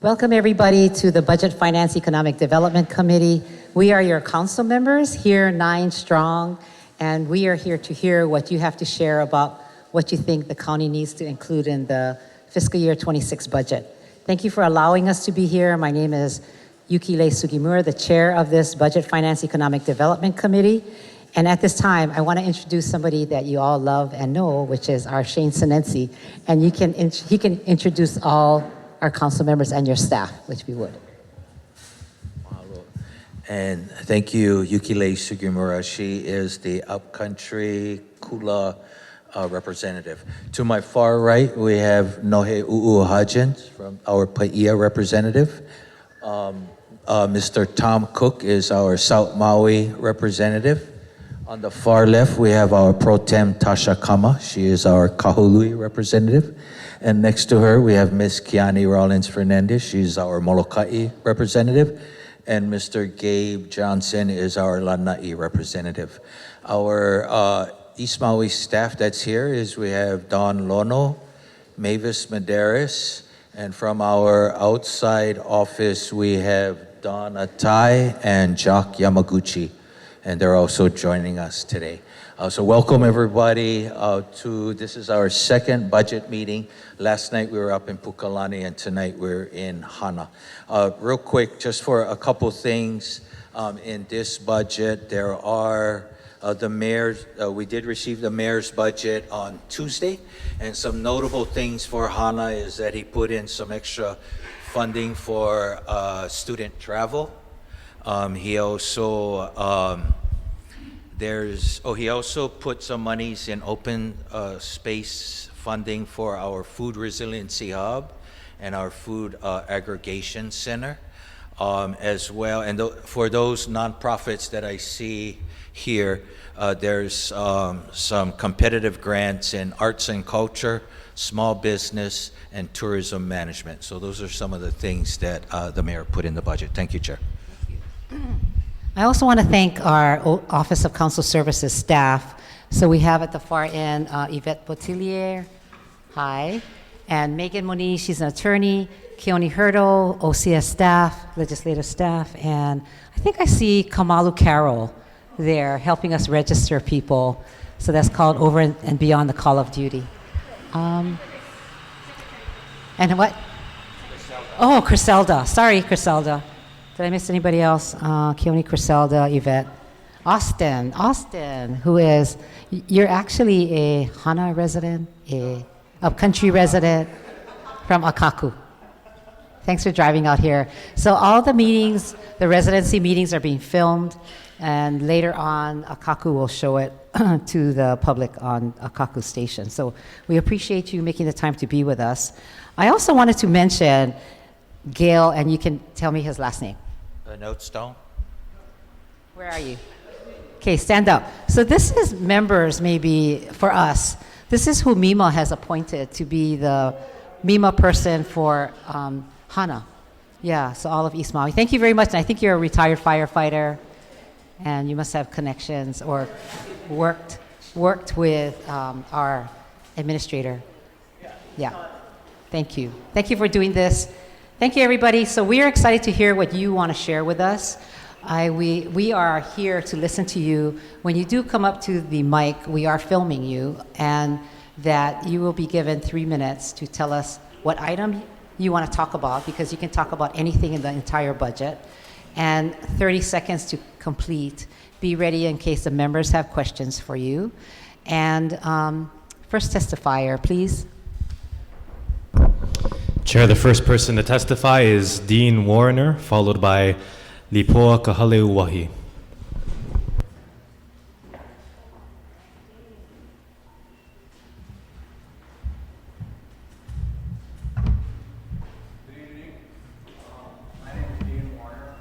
Welcome everybody to the Budget Finance Economic Development Committee. We are your council members, here 9 strong, and we are here to hear what you have to share about what you think the county needs to include in the fiscal year 26 budget. Thank you for allowing us to be here. My name is Yukile Sugimura, the chair of this Budget Finance Economic Development Committee. And at this time, I want to introduce somebody that you all love and know, which is our Shane Sinensi. And he can introduce all our council members and your staff, which we would. And thank you, Yukile Sugimura. She is the Upcountry Kula representative. To my far right, we have Nohe Uuhajin, from our Paia representative. Mr. Tom Cook is our South Maui representative. On the far left, we have our Pro Tem Tasha Kama. She is our Kahului representative. And next to her, we have Ms. Kiani Rollins Fernandez. She's our Molokai representative. And Mr. Gabe Johnson is our Lanai representative. Our East Maui staff that's here is we have Don Lono, Mavis Medeiros, and from our outside office, we have Don Atai and Jock Yamaguchi. And they're also joining us today. So welcome everybody this is our second budget meeting. Last night we were up in Pukalani and tonight we're in Hāna. Real quick, just for a couple things in this budget, there are the mayor's, we did receive the mayor's budget on Tuesday, and some notable things for Hāna is that he put in some extra funding for student travel. He also he also put some monies in open space funding for our food resiliency hub and our food aggregation center as well. And for those nonprofits that I see here, there's some competitive grants in arts and culture, small business, and tourism management. So those are some of the things that the mayor put in the budget. Thank you, Chair. I also want to thank our Office of Council Services staff. So we have at the far end Yvette Botelier, hi, and Megan Moniz, she's an attorney, Keone Hurdo, OCS staff, legislative staff, and I think I see Kamalu Carroll there helping us register people. So that's called Over and Beyond the Call of Duty. And what? Criselda. Oh, Criselda. Sorry, Criselda. Did I miss anybody else? Keone, Criselda, Yvette. Austin, who is, you're actually a Hāna resident, a upcountry resident from Akaku. Thanks for driving out here. So all the meetings, the residency meetings are being filmed, and later on, Akaku will show it to the public on Akaku Station. So we appreciate you making the time to be with us. I also wanted to mention Gail, and you can tell me his last name. Notestone. Where are you? Okay, stand up. So this is members, maybe, for us. This is who MEMA has appointed to be the MEMA person for Hāna. Yeah, so all of East Maui. Thank you very much. And I think you're a retired firefighter, and you must have connections or worked with our administrator. Yeah, thank you. Thank you for doing this. Thank you, everybody. So we are excited to hear what you want to share with us. We are here to listen to you. When you do come up to the mic, we are filming you, and that you will be given 3 minutes to tell us what item you want to talk about, because you can talk about anything in the entire budget, and 30 seconds to complete. Be ready in case the members have questions for you. And first testifier, please. Chair, the first person to testify is Dean Warner, followed by Lipoa Kahaleuwahi. Good evening. My name is Dean Warner.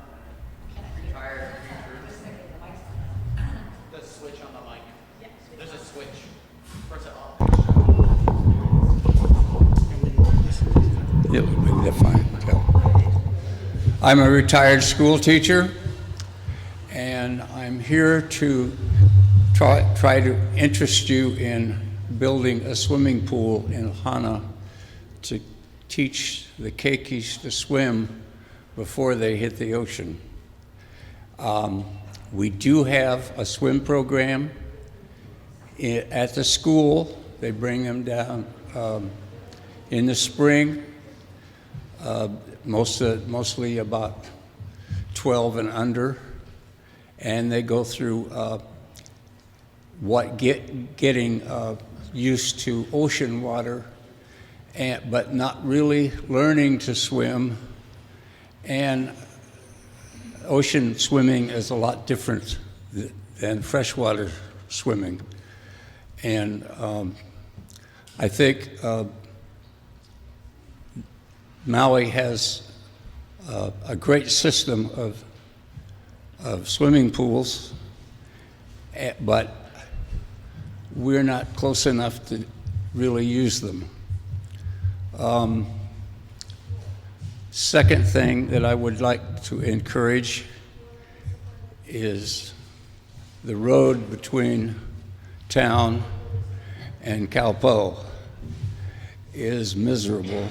Retired teacher. The switch on the mic. Yes. There's a switch. Press it off. Yep, they're fine. I'm a retired school teacher, and I'm here to try to interest you in building a swimming pool in Hāna to teach the keikis to swim before they hit the ocean. We do have a swim program at the school. They bring them down in the spring, mostly about 12 and under, and they go through getting used to ocean water, but not really learning to swim. And ocean swimming is a lot different than freshwater swimming. And I think Maui has a great system of swimming pools, but we're not close enough to really use them. Second thing that I would like to encourage is the road between town and Kaupo is miserable.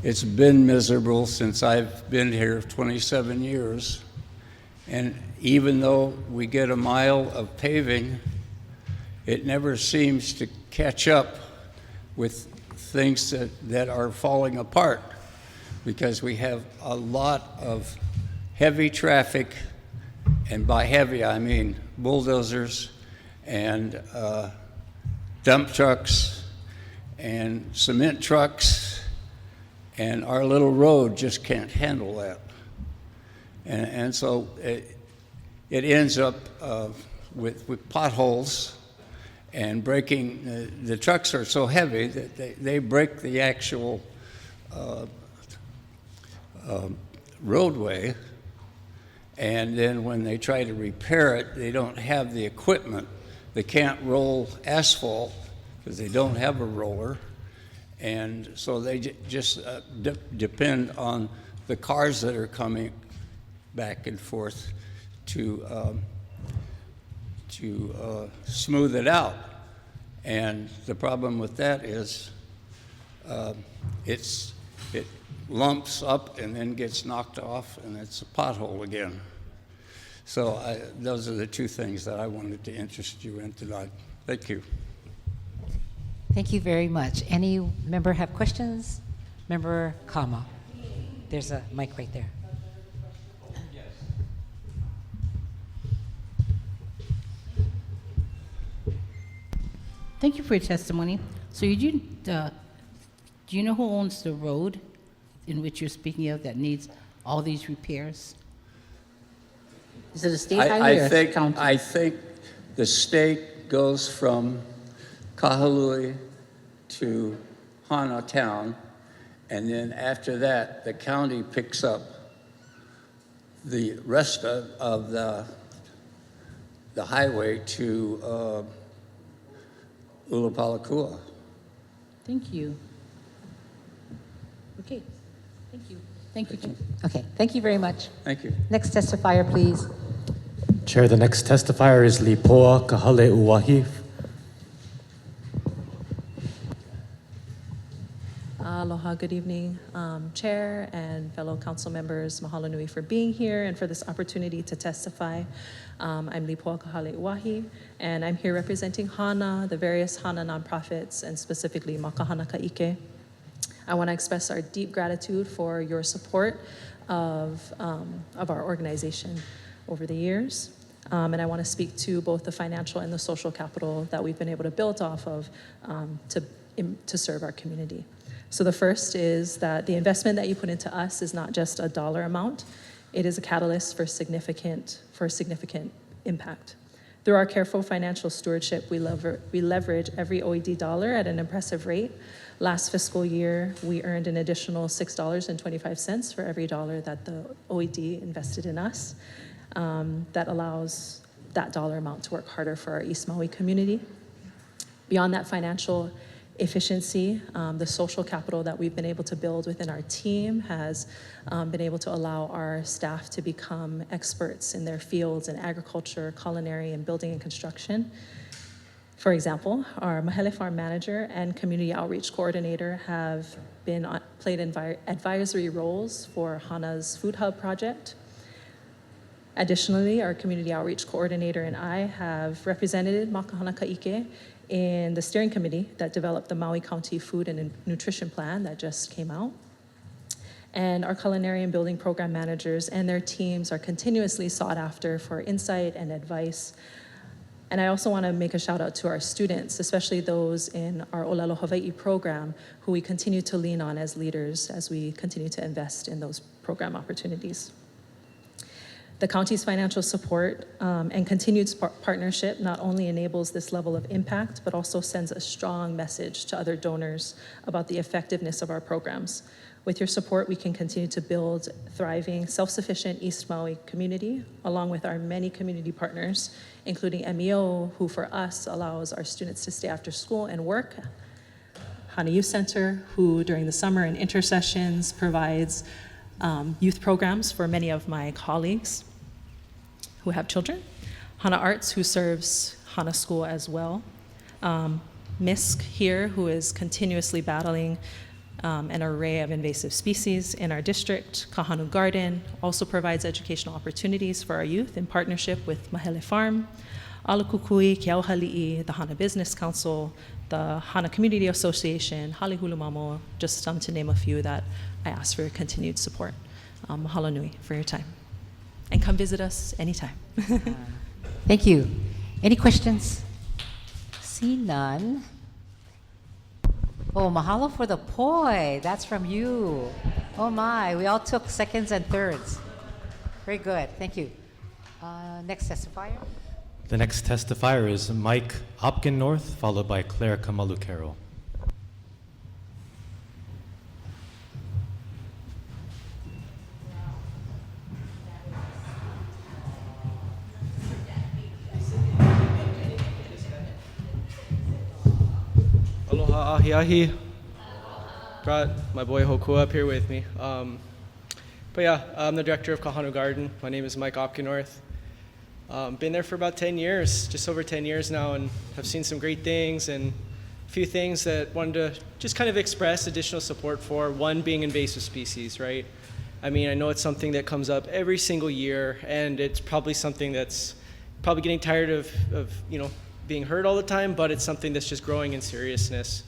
It's been miserable since I've been here 27 years. And even though we get a mile of paving, it never seems to catch up with things that are falling apart, because we have a lot of heavy traffic, and by heavy I mean bulldozers and dump trucks and cement trucks, and our little road just can't handle that. And so it ends up with potholes and breaking. The trucks are so heavy that they break the actual roadway, and then when they try to repair it, they don't have the equipment. They can't roll asphalt because they don't have a roller, and so they just depend on the cars that are coming back and forth to smooth it out. And the problem with that is it lumps up and then gets knocked off, and it's a pothole again. So those are the two things that I wanted to interest you in tonight. Thank you. Thank you very much. Any member have questions? Member Kama. There's a mic right there. Thank you for your testimony. So do you know who owns the road in which you're speaking of that needs all these repairs? Is it a state highway or a county? I think the state goes from Kahului to Hāna town, and then after that, the county picks up the rest of the highway to Ulapalakua. Thank you. Okay. Thank you. Thank you, Jim. Okay, thank you very much. Thank you. Next testifier, please. Chair, the next testifier is Lipoa Kahaleuwahi. Aloha, good evening, Chair and fellow council members. Mahalo nui for being here and for this opportunity to testify. I'm Lipoa Kahaleuwahi, and I'm here representing Hāna, the various Hāna nonprofits, and specifically Makahana Ka'ike. I want to express our deep gratitude for your support of our organization over the years. And I want to speak to both the financial and the social capital that we've been able to build off of to serve our community. So the first is that the investment that you put into us is not just a dollar amount, it is a catalyst for significant impact. Through our careful financial stewardship, we leverage every OED dollar at an impressive rate. Last fiscal year, we earned an additional $6.25 for every dollar that the OED invested in us. That allows that dollar amount to work harder for our East Maui community. Beyond that financial efficiency, the social capital that we've been able to build within our team has been able to allow our staff to become experts in their fields in agriculture, culinary, and building and construction. For example, our Mahele Farm Manager and Community Outreach Coordinator have played advisory roles for Hāna's Food Hub project. Additionally, our Community Outreach Coordinator and I have represented Makahana Ka'ike in the steering committee that developed the Maui County Food and Nutrition Plan that just came out. And our culinary and building program managers and their teams are continuously sought after for insight and advice. And I also want to make a shout out to our students, especially those in our Olelo Hawaii program, who we continue to lean on as leaders as we continue to invest in those program opportunities. The county's financial support and continued partnership not only enables this level of impact, but also sends a strong message to other donors about the effectiveness of our programs. With your support, we can continue to build thriving, self-sufficient East Maui community, along with our many community partners, including MEO, who for us allows our students to stay after school and work, Hāna Youth Center, who during the summer and intersessions provides youth programs for many of my colleagues who have children, Hāna Arts, who serves Hāna School as well, MISC here, who is continuously battling an array of invasive species in our district. Kahanu Garden also provides educational opportunities for our youth in partnership with Mahele Farm, Alakukui, Keauhali'i, the Hāna Business Council, the Hāna Community Association, Halihulumamo, just some to name a few that I ask for your continued support. Mahalo nui for your time. And come visit us anytime. Thank you. Any questions? See none. Oh, mahalo for the poi. That's from you. Oh my, we all took seconds and thirds. Very good, thank you. Next testifier. The next testifier is Mike Opkin-North, followed by Claire Kamalu-Carroll. Aloha ahi ahi. Brought my boy Hoku up here with me. But yeah, I'm the director of Kahanu Garden. My name is Mike Opkin-North. Been there for about 10 years, just over 10 years now, and have seen some great things and a few things that wanted to just kind of express additional support for. One being invasive species, right? I mean, I know it's something that comes up every single year, and it's probably something that's probably getting tired of being heard all the time, but it's something that's just growing in seriousness.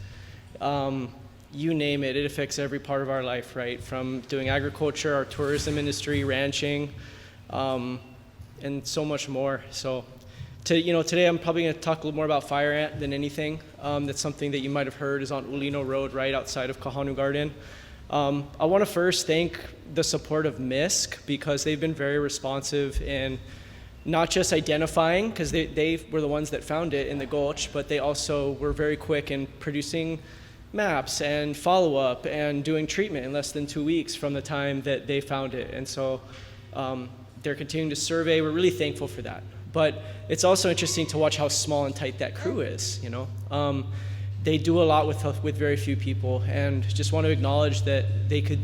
You name it, it affects every part of our life, right? From doing agriculture, our tourism industry, ranching, and so much more. So, today I'm probably going to talk a little more about fire ant than anything. That's something that you might have heard is on Ulino Road, right outside of Kahanu Garden. I want to first thank the support of MISC because they've been very responsive in not just identifying, because they were the ones that found it in the gulch, but they also were very quick in producing maps and follow-up and doing treatment in less than 2 weeks from the time that they found it. And so they're continuing to survey. We're really thankful for that. But it's also interesting to watch how small and tight that crew is, They do a lot with very few people, and just want to acknowledge that they could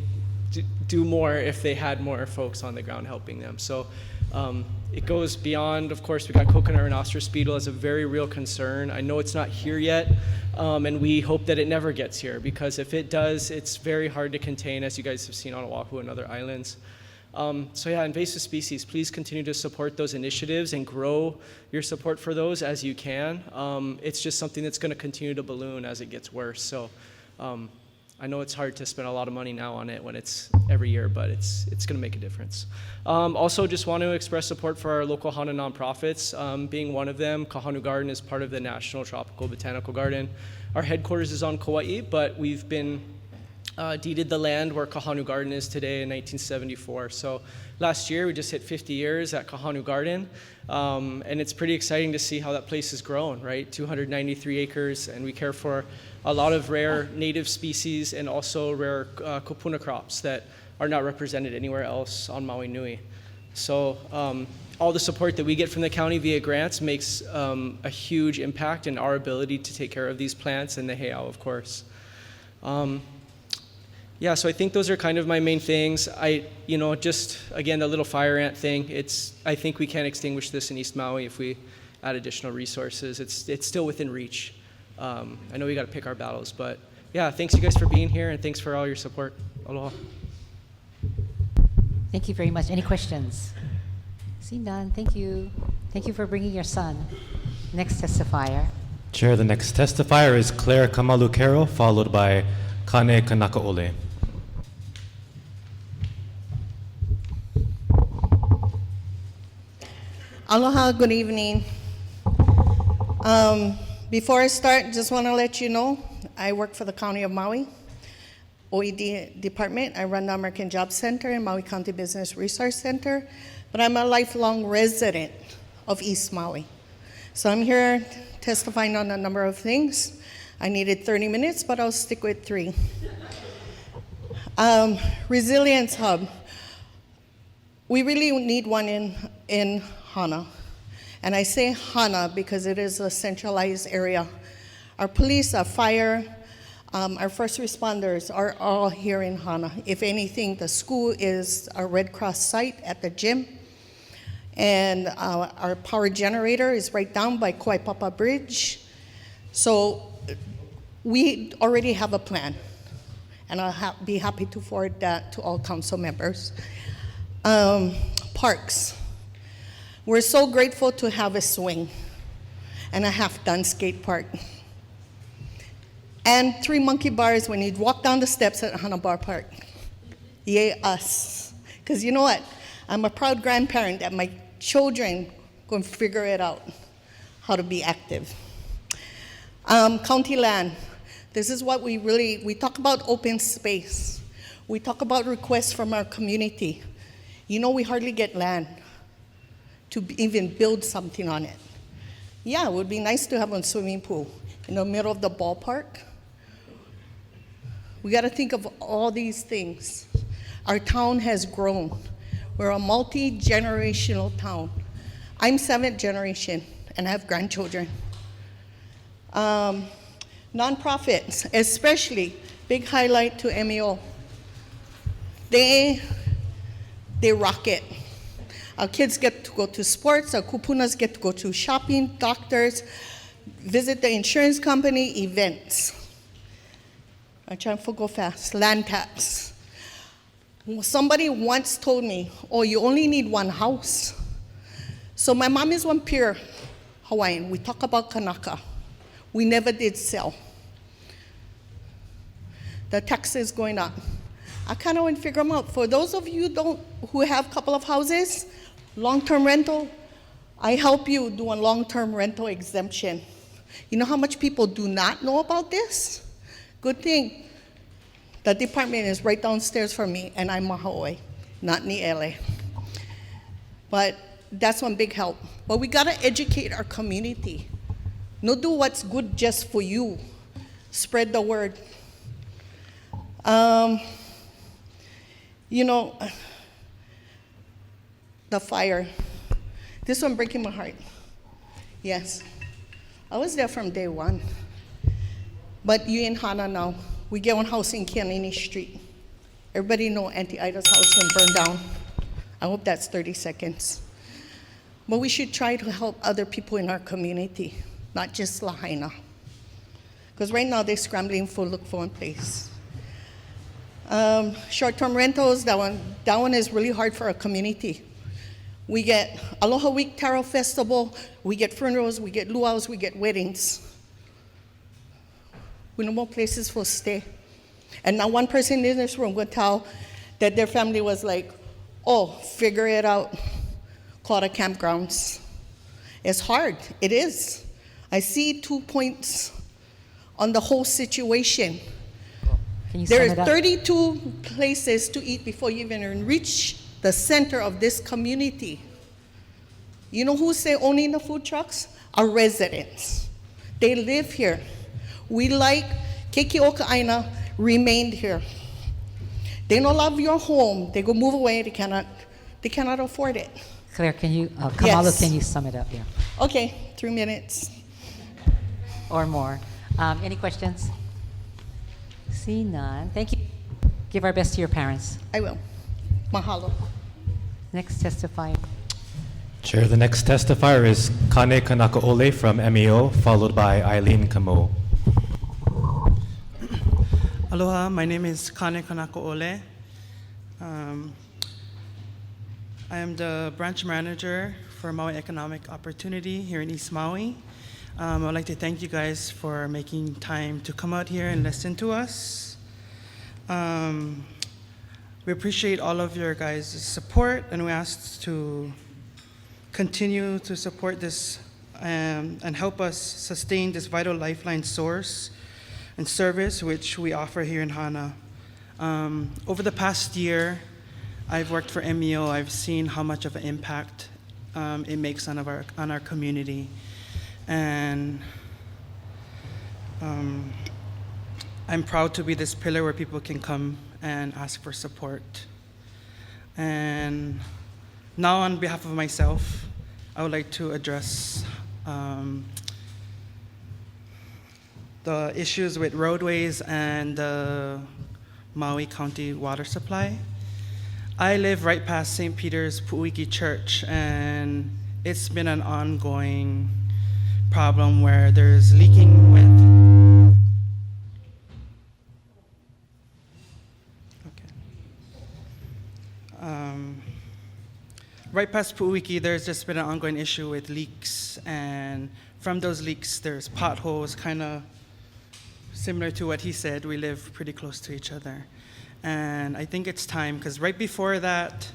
do more if they had more folks on the ground helping them. So it goes beyond, of course, we got coconut rhinoceros beetle as a very real concern. I know it's not here yet, and we hope that it never gets here, because if it does, it's very hard to contain, as you guys have seen on Oahu and other islands. So yeah, invasive species, please continue to support those initiatives and grow your support for those as you can. It's just something that's going to continue to balloon as it gets worse. So I know it's hard to spend a lot of money now on it when it's every year, but it's going to make a difference. Also, just want to express support for our local Hāna nonprofits. Being one of them, Kahanu Garden is part of the National Tropical Botanical Garden. Our headquarters is on Kauai, but we've been deeded the land where Kahanu Garden is today in 1974. So last year we just hit 50 years at Kahanu Garden, and it's pretty exciting to see how that place has grown, right? 293 acres, and we care for a lot of rare native species and also rare kupuna crops that are not represented anywhere else on Maui Nui. So all the support that we get from the county via grants makes a huge impact in our ability to take care of these plants and the heiau, of course. Yeah, so I think those are kind of my main things. Just again, the little fire ant thing, I think we can extinguish this in East Maui if we add additional resources. It's still within reach. I know we got to pick our battles, but yeah, thanks you guys for being here, and thanks for all your support. Aloha. Thank you very much. Any questions? See none. Thank you. Thank you for bringing your son. Next testifier. Chair, the next testifier is Claire Kamalukero, followed by Kane Kanakaole. Aloha, good evening. Before I start, just want to let you know, I work for the County of Maui, OED department. I run the American Jobs Center and Maui County Business Resource Center, but I'm a lifelong resident of East Maui. So I'm here testifying on a number of things. I needed 30 minutes, but I'll stick with 3. Resilience Hub. We really need one in Hāna. And I say Hāna because it is a centralized area. Our police, our fire, our first responders are all here in Hāna. If anything, the school is a Red Cross site at the gym. And our power generator is right down by Koaipapa Bridge. So we already have a plan. And I'll be happy to forward that to all council members. Parks. We're so grateful to have a swing and a half-done skate park. And 3 monkey bars when you walk down the steps at Hāna Bar Park. Yay us. Because you know what? I'm a proud grandparent that my children can figure it out, how to be active. County land. This is what we talk about open space. We talk about requests from our community. You know, we hardly get land to even build something on it. Yeah, it would be nice to have a swimming pool in the middle of the ballpark. We got to think of all these things. Our town has grown. We're a multi-generational town. I'm 7th generation, and I have grandchildren. Nonprofits, especially, big highlight to MEO. They rock it. Our kids get to go to sports, our kupunas get to go to shopping, doctors, visit the insurance company, events. I'm trying to go fast. Land tax. Somebody once told me, oh, you only need 1 house. So my mom is one pure Hawaiian. We talk about kanaka. We never did sell. The taxes going up. I kind of want to figure them out. For those of you who have a couple of houses, long-term rental, I help you do a long-term rental exemption. You know how much people do not know about this? Good thing. The department is right downstairs from me, and I'm Maui, not Ni'ele. But that's one big help. But we gotta educate our community. Not do what's good just for you. Spread the word. You know, the fire. This one breaking my heart. Yes. I was there from day 1. But you in Hāna now. We get one house in Kianini Street. Everybody know Auntie Ida's house was burned down. I hope that's 30 seconds. But we should try to help other people in our community, not just Lahaina. Because right now they're scrambling look for one place. Short-term rentals, that one is really hard for our community. We get Aloha Week Taro Festival, we get funerals, we get luau's, we get weddings. We no more places for stay. And now one person in this room will tell that their family was like, oh, figure it out, call the campgrounds. It's hard, it is. I see 2 points on the whole situation. There are 32 places to eat before you even reach the center of this community. You know who say only in the food trucks? Our residents. They live here. We like Keikioka Aina remained here. They don't love your home. They go move away. They cannot afford it. Claire, can you, Kamalu, Yes. can you sum it up? Yeah. Okay, 3 minutes. Or more. Any questions? See none. Thank you. Give our best to your parents. I will. Mahalo. Next testifier. Chair, the next testifier is Kane Kanakaole from MEO, followed by Eileen Kamo. Aloha, my name is Kane Kanakaole. I am the branch manager for Maui Economic Opportunity here in East Maui. I would like to thank you guys for making time to come out here and listen to us. We appreciate all of your guys' support, and we ask to continue to support this and help us sustain this vital lifeline source and service which we offer here in Hāna. Over the past year, I've worked for MEO. I've seen how much of an impact it makes on our community, and I'm proud to be this pillar where people can come and ask for support. And now, on behalf of myself, I would like to address the issues with roadways and the Maui County water supply. I live right past St. Peter's Pu'uiki Church, and it's been an ongoing problem where there's leaking with right past Pu'uiki, there's just been an ongoing issue with leaks, and from those leaks, there's potholes, kind of similar to what he said. We live pretty close to each other. And I think it's time, because right before that,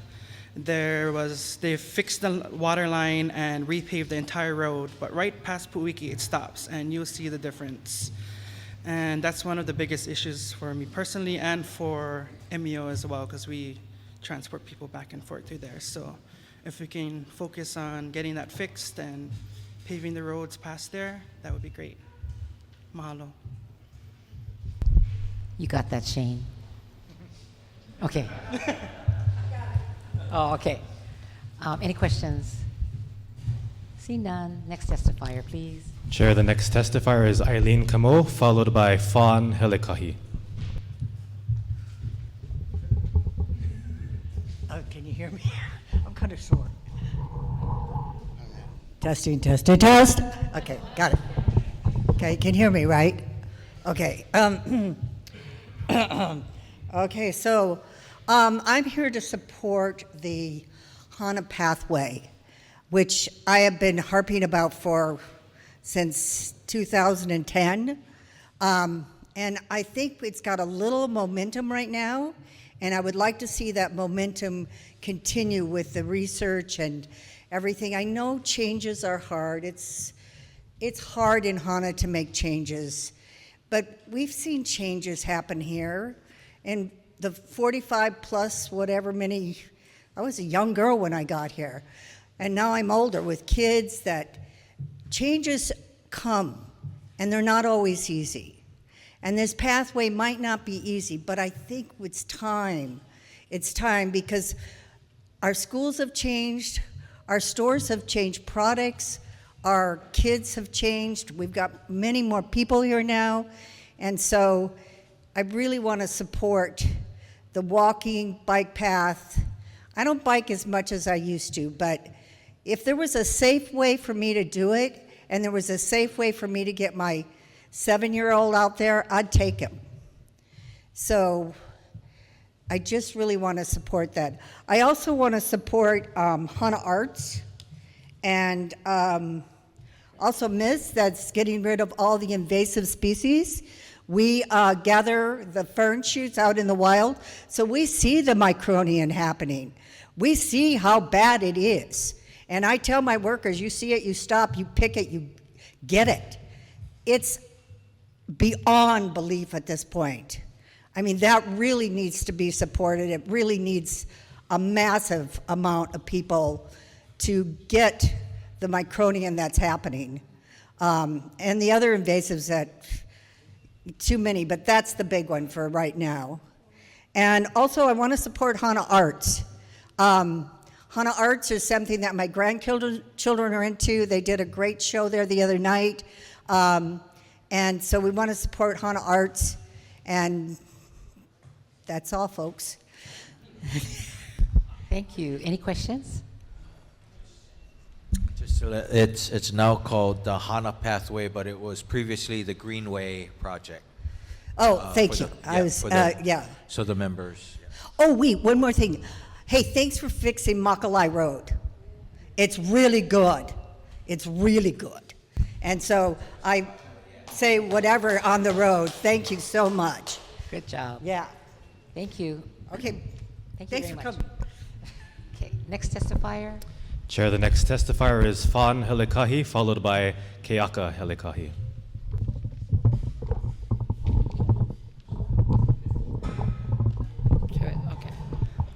they fixed the water line and repaved the entire road, but right past Pu'uiki, it stops, and you'll see the difference. And that's one of the biggest issues for me personally and for MEO as well, because we transport people back and forth through there. So if we can focus on getting that fixed and paving the roads past there, that would be great. Mahalo. You got that, Shane? Okay. Oh, okay. Any questions? See none. Next testifier, please. Chair, the next testifier is Eileen Kamo, followed by Fawn Helikahi. Can you hear me? I'm kind of short. Testing, testing, test. Okay, got it. Okay, you can hear me, right? Okay. Okay, so I'm here to support the Hāna pathway, which I have been harping about since 2010. And I think it's got a little momentum right now, and I would like to see that momentum continue with the research and everything. I know changes are hard. It's hard in Hāna to make changes, but we've seen changes happen here. And the 45 plus whatever many, I was a young girl when I got here, and now I'm older with kids, that changes come, and they're not always easy. And this pathway might not be easy, but I think it's time. It's time, because our schools have changed, our stores have changed products, our kids have changed, we've got many more people here now, and so I really want to support the walking bike path. I don't bike as much as I used to, but if there was a safe way for me to do it, and there was a safe way for me to get my 7-year-old out there, I'd take him. So I just really want to support that. I also want to support Hāna Arts, and also MIS, that's getting rid of all the invasive species. We gather the fern shoots out in the wild, so we see the micronian happening. We see how bad it is. And I tell my workers, you see it, you stop, you pick it, you get it. It's beyond belief at this point. I mean, that really needs to be supported. It really needs a massive amount of people to get the micronian that's happening. And the other invasives that, too many, but that's the big one for right now. And also I want to support Hāna Arts. Hāna Arts is something that my grandchildren are into. They did a great show there the other night. And so we want to support Hāna Arts, and that's all, folks. Thank you. Any questions? So it's now called the Hāna Pathway, but it was previously the Greenway Project. Oh, thank for you. the- I was, for the- yeah. So the members. Oh, wait, one more thing. Hey, thanks for fixing Makalai Road. It's really good. It's really good. And so I say whatever on the road. Thank you so much. Good job. Yeah. Thank you. Okay. Thank you Thanks very for much. coming. Okay, next testifier. Chair, the next testifier is Fawn Helekahi, followed by Keaka Helekahi. Okay,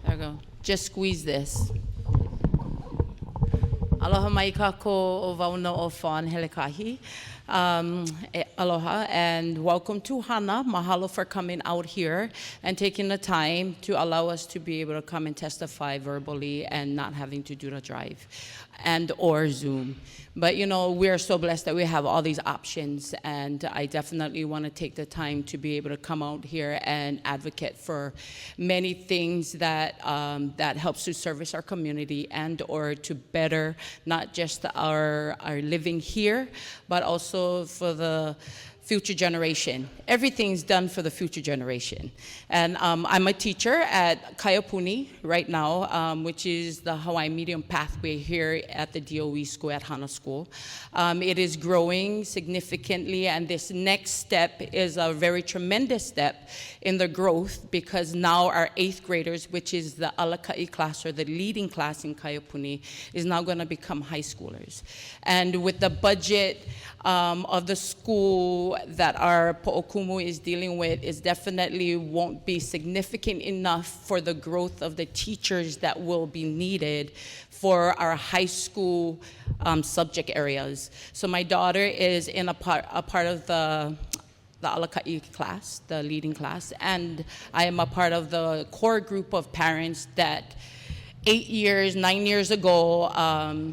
there we go. Just squeeze this. Aloha mai ka ko o wauna o Fawn Helekahi. Aloha and welcome to Hāna. Mahalo for coming out here and taking the time to allow us to be able to come and testify verbally and not having to do the drive and or Zoom. But you know, we are so blessed that we have all these options, and I definitely want to take the time to be able to come out here and advocate for many things that that helps to service our community and or to better not just our living here, but also for the future generation. Everything's done for the future generation. And I'm a teacher at Kaiapuni right now, which is the Hawaii Medium Pathway here at the DOE school at Hāna School. It is growing significantly, and this next step is a very tremendous step in the growth, because now our 8th graders, which is the Alakai class or the leading class in Kaiapuni, is now going to become high schoolers. And with the budget of the school that our Po'okumu is dealing with, is definitely won't be significant enough for the growth of the teachers that will be needed for our high school subject areas. So my daughter is in a part of the Alakai class, the leading class, and I am a part of the core group of parents that 9 years ago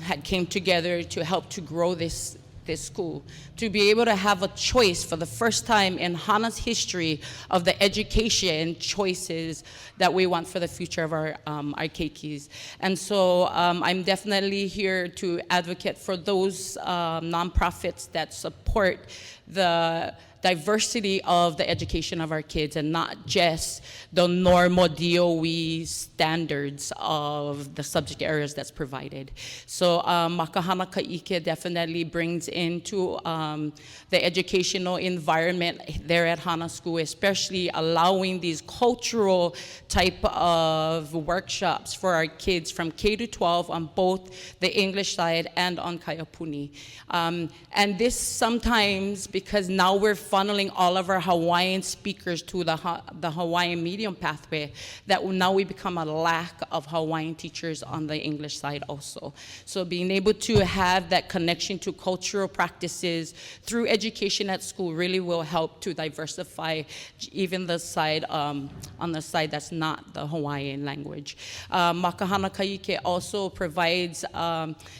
had came together to help to grow this school, to be able to have a choice for the first time in Hāna's history of the education choices that we want for the future of our keikis. And so I'm definitely here to advocate for those nonprofits that support the diversity of the education of our kids and not just the normal DOE standards of the subject areas that's provided. So Makahana Ka'ike definitely brings into the educational environment there at Hāna School, especially allowing these cultural type of workshops for our kids from K to 12 on both the English side and on Kaiapuni. And this sometimes, because now we're funneling all of our Hawaiian speakers to the Hawaiian medium pathway, that now we become a lack of Hawaiian teachers on the English side also. So being able to have that connection to cultural practices through education at school really will help to diversify even the side, on the side that's not the Hawaiian language. Makahana Kaike also provides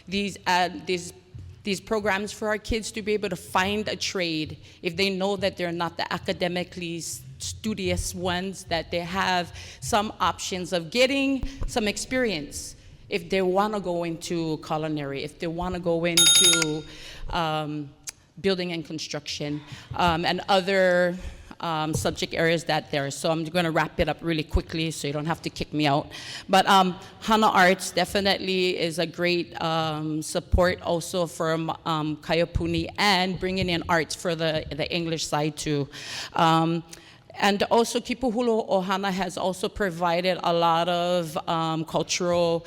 these programs for our kids to be able to find a trade if they know that they're not the academically studious ones, that they have some options of getting some experience if they want to go into culinary, if they want to go into building and construction, and other subject areas that there. So I'm going to wrap it up really quickly so you don't have to kick me out. But Hāna Arts definitely is a great support also for Kaiapuni and bringing in arts for the English side too. And also Kipuhulu Ohana has also provided a lot of cultural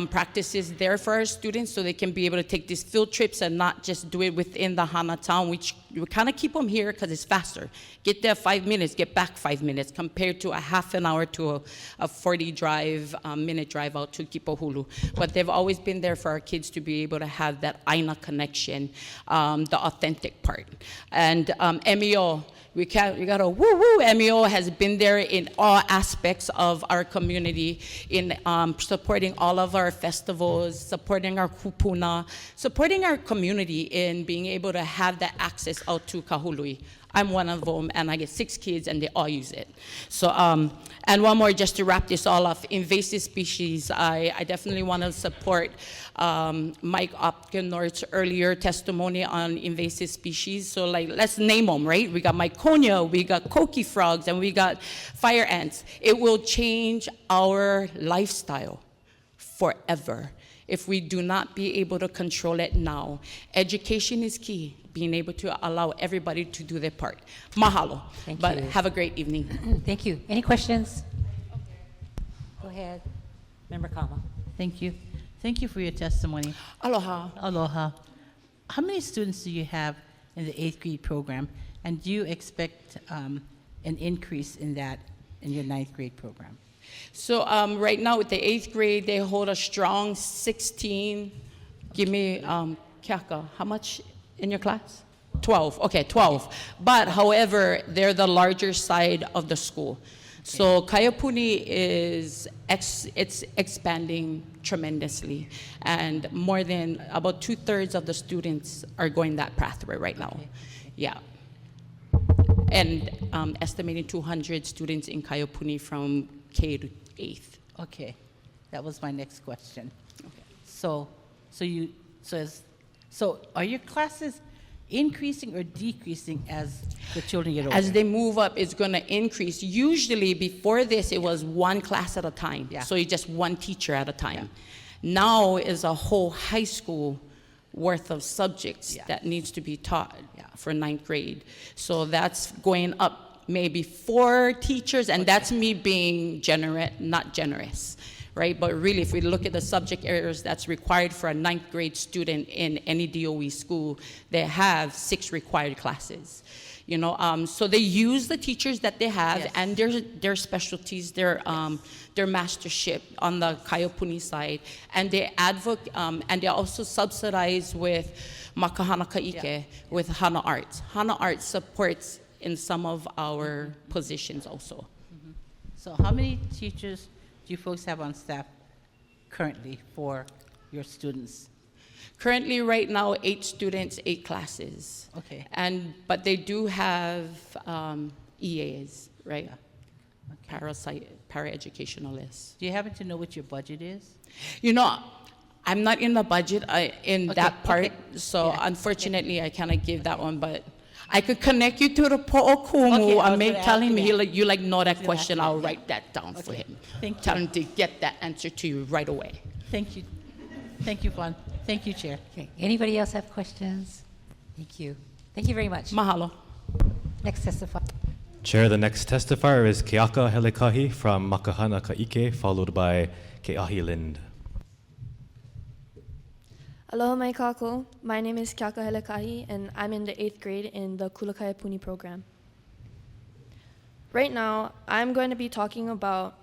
practices there for our students, so they can be able to take these field trips and not just do it within the Hāna town, which you kind of keep them here because it's faster. Get there 5 minutes, get back 5 minutes, compared to a half an hour to a 40-minute drive out to Kipuhulu. But they've always been there for our kids to be able to have that Aina connection, the authentic part. And MEO, We got a woo-woo. MEO has been there in all aspects of our community in supporting all of our festivals, supporting our kupuna, supporting our community in being able to have that access out to Kahului. I'm one of them, and I get 6 kids, and they all use it. So, and one more, just to wrap this all off, invasive species. I definitely want to support Mike Opkenorth's earlier testimony on invasive species. So, like, let's name them, right? We got Myconia, we got coqui frogs, and we got fire ants. It will change our lifestyle forever if we do not be able to control it now. Education is key. Being able to allow everybody to do their part. Mahalo. Thank But you. have a great evening. Thank you. Any questions? Go ahead. Member Kama. Thank you. Thank you for your testimony. Aloha. Aloha. How many students do you have in the 8th grade program? And do you expect an increase in that in your 9th grade program? So right now with the 8th grade, they hold a strong 16. Give me, Kiaka, how much in your class? 12, okay, 12. But however, they're the larger side of the school. So Kaiapuni is, it's expanding tremendously. And more than about 2/3 of the students are going that pathway right now. Yeah. And estimating 200 students in Kaiapuni from K to 8th. Okay, that was my next question. Okay. So are your classes increasing or decreasing as the children get older? As they move up, it's going to increase. Usually before this, it was one class at a time. Yeah. So it's just one teacher at a time. Now is a whole high school worth of subjects that needs to be taught for 9th grade. So that's going up maybe 4 teachers, and that's me being not generous. Right, but really, if we look at the subject areas that's required for a 9th grade student in any DOE school, they have 6 required classes. You know, so they use the teachers that they have and their specialties, their mastership on the Kaiapuni side, and they advocate, and they also subsidize with Makahana Kaike with Hāna Arts. Hāna Arts supports in some of our positions also. Mm-hmm. So how many teachers do you folks have on staff currently for your students? Currently, right now, 8 students, 8 classes. Okay. But they do have EAs, right? Yeah. Okay. Paraeducationalists. Do you happen to know what your budget is? You know, I'm not in the budget in that part, so Yeah. unfortunately, I cannot give that one, but I could connect you to the Po'okumu. Okay, I was I'm gonna telling ask him, you that. you know that gonna question, ask you I'll that. write that down for him. Thank Tell you. him to get that answer to you right away. Thank you. Thank you, Fawn. Thank you, Chair. Okay. Anybody else have questions? Thank you. Thank you very much. Mahalo. Next testifier. Chair, the next testifier is Keaka Helekahi from Makahana Kaike, followed by Ke'ahi Lind. Aloha mai kākou. My name is Kiaka Helekahi, and I'm in the 8th grade in the Kulakaiapuni program. Right now, I'm going to be talking about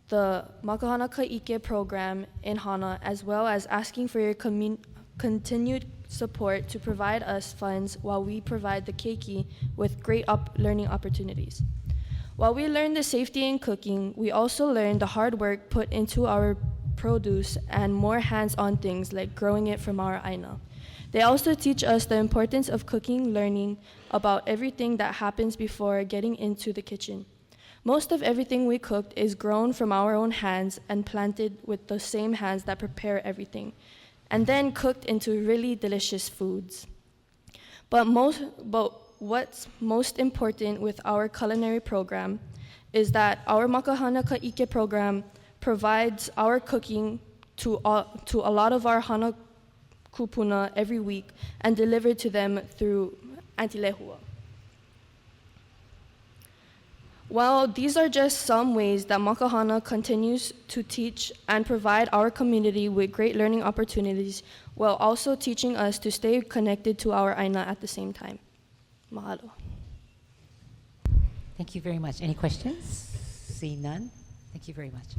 the Makahana Kaike program in Hāna, as well as asking for your continued support to provide us funds while we provide the keiki with great learning opportunities. While we learn the safety in cooking, we also learn the hard work put into our produce and more hands-on things like growing it from our aina. They also teach us the importance of cooking, learning about everything that happens before getting into the kitchen. Most of everything we cooked is grown from our own hands and planted with the same hands that prepare everything, and then cooked into really delicious foods. But what's most important with our culinary program is that our Makahana Kaike program provides our cooking to a lot of our Hana kupuna every week and delivered to them through Auntie Lehua. Well, these are just some ways that Makahana continues to teach and provide our community with great learning opportunities while also teaching us to stay connected to our aina at the same time. Mahalo. Thank you very much. Any questions? See none. Thank you very much.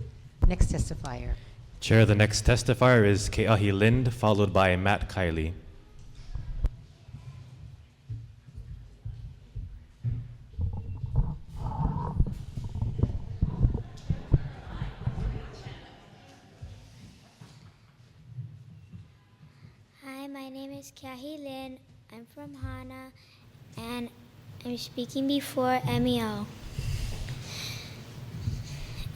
Next testifier. Chair, the next testifier is Ke'ahi Lind, followed by Matt Kiley. is Helene. I'm from Hāna, and I'm speaking before MEO.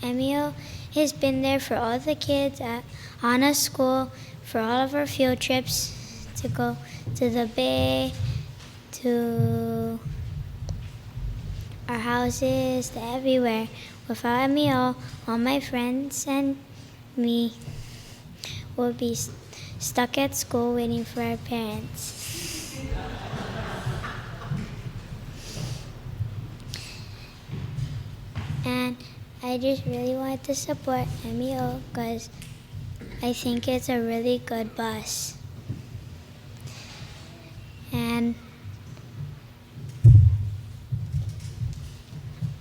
MEO has been there for all the kids at Hāna School, for all of our field trips, to go to the bay, to our houses, to everywhere. Without MEO, all my friends and me will be stuck at school waiting for our parents. And I just really want to support MEO because I think it's a really good bus. And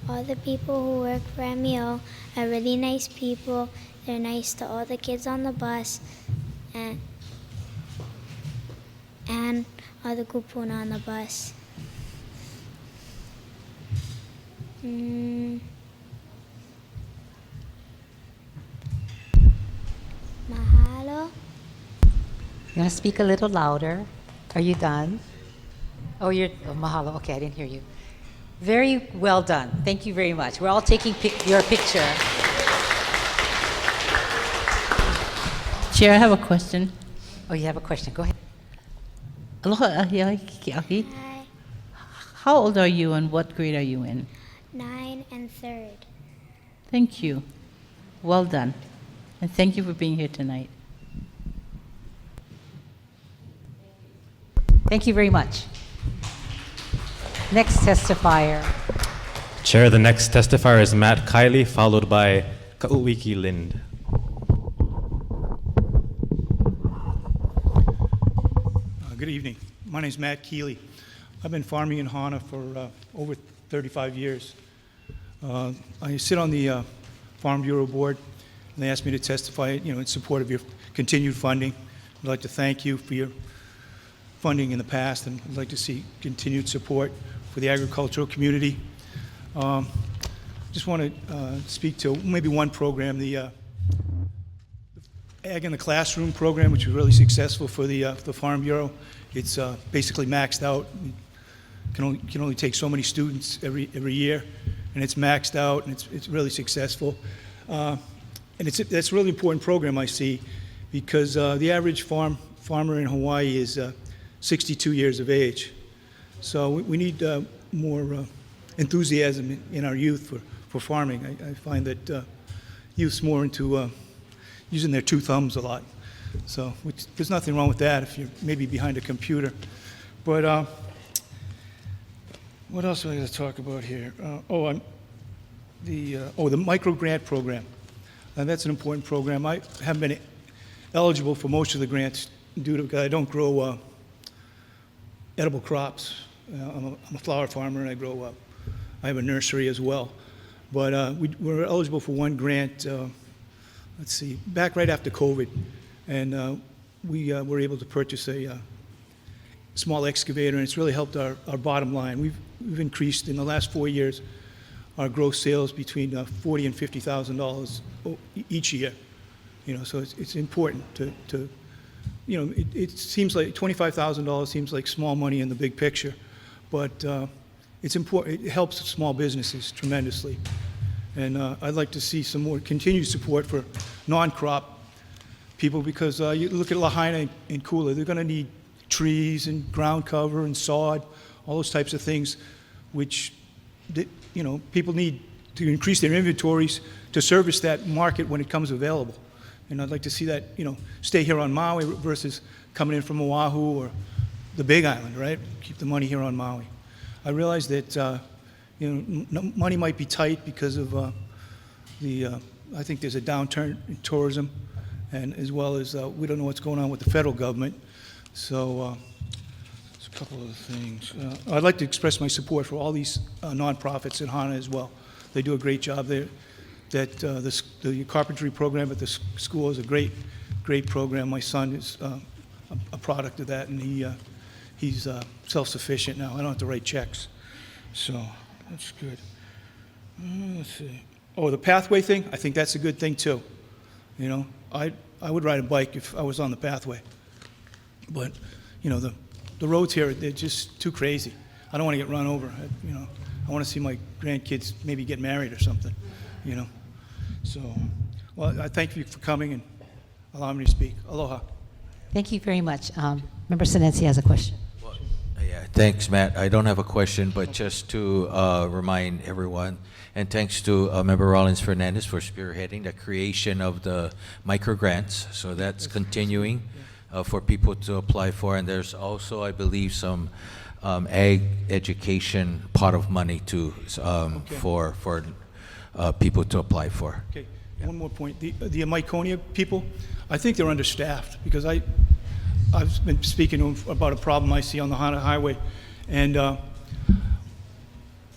all the people who work for MEO are really nice people. They're nice to all the kids on the bus and all the kupuna on the bus. Mahalo. You want to speak a little louder? Are you done? Oh, mahalo. Okay, I didn't hear you. Very well done. Thank you very much. We're all taking your picture. Chair, I have a question. Oh, you have a question. Go ahead. Aloha, ahi, ahi, kiki, ahi. Hi. How old are you and what grade are you in? 9 and 3rd. Thank you. Well done. And thank you for being here tonight. Thank you very much. Next testifier. Chair, the next testifier is Matt Kiley, followed by Kauwiki Lind. Good evening. My name is Matt Keeley. I've been farming in Hāna for over 35 years. I sit on the Farm Bureau Board, and they asked me to testify, in support of your continued funding. I'd like to thank you for your funding in the past, and I'd like to see continued support for the agricultural community. Just want to speak to maybe one program, the Ag in the Classroom program, which was really successful for the Farm Bureau. It's basically maxed out. Can only take so many students every year, and it's maxed out, and it's really successful. And that's a really important program, I see, because the average farmer in Hawaii is 62 years of age. So we need more enthusiasm in our youth for farming. I find that youth's more into using their two thumbs a lot. So there's nothing wrong with that if you're maybe behind a computer. But what else am I going to talk about here? The micro grant program. That's an important program. I haven't been eligible for most of the grants due to because I don't grow edible crops. I'm a flower farmer, and I have a nursery as well. But we're eligible for one grant. Let's see, back right after COVID, and we were able to purchase a small excavator, and it's really helped our bottom line. We've increased in the last 4 years our gross sales between $40,000 and $50,000 each year. So it's important to it seems like $25,000 seems like small money in the big picture, but it's important. It helps small businesses tremendously. And I'd like to see some more continued support for non-crop people because you look at Lahaina and Kula, they're going to need trees and ground cover and sod, all those types of things, which people need to increase their inventories to service that market when it comes available. And I'd like to see that stay here on Maui versus coming in from Oahu or the Big Island, right? Keep the money here on Maui. I realize that money might be tight because of I think there's a downturn in tourism, and as well as we don't know what's going on with the federal government. So there's a couple of things. I'd like to express my support for all these nonprofits in Hāna as well. They do a great job there. The carpentry program at the school is a great program. My son is a product of that, and he's self-sufficient now. I don't have to write checks, so that's good. Let's see. Oh, the pathway thing, I think that's a good thing too. I would ride a bike if I was on the pathway. But, the roads here, they're just too crazy. I don't want to get run over. I want to see my grandkids maybe get married or something, So, well, I thank you for coming and allowing me to speak. Aloha. Thank you very much. Member Sinensi has a question. Yeah, thanks, Matt. I don't have a question, but just to remind everyone, and thanks to Member Rollins Fernandez for spearheading the creation of the micro grants. So that's continuing for people to apply for, and there's also, I believe, some ag education pot of money too for people to apply for. Okay. One more point. The Myconia people, I think they're understaffed because I've been speaking to them about a problem I see on the Hāna Highway, and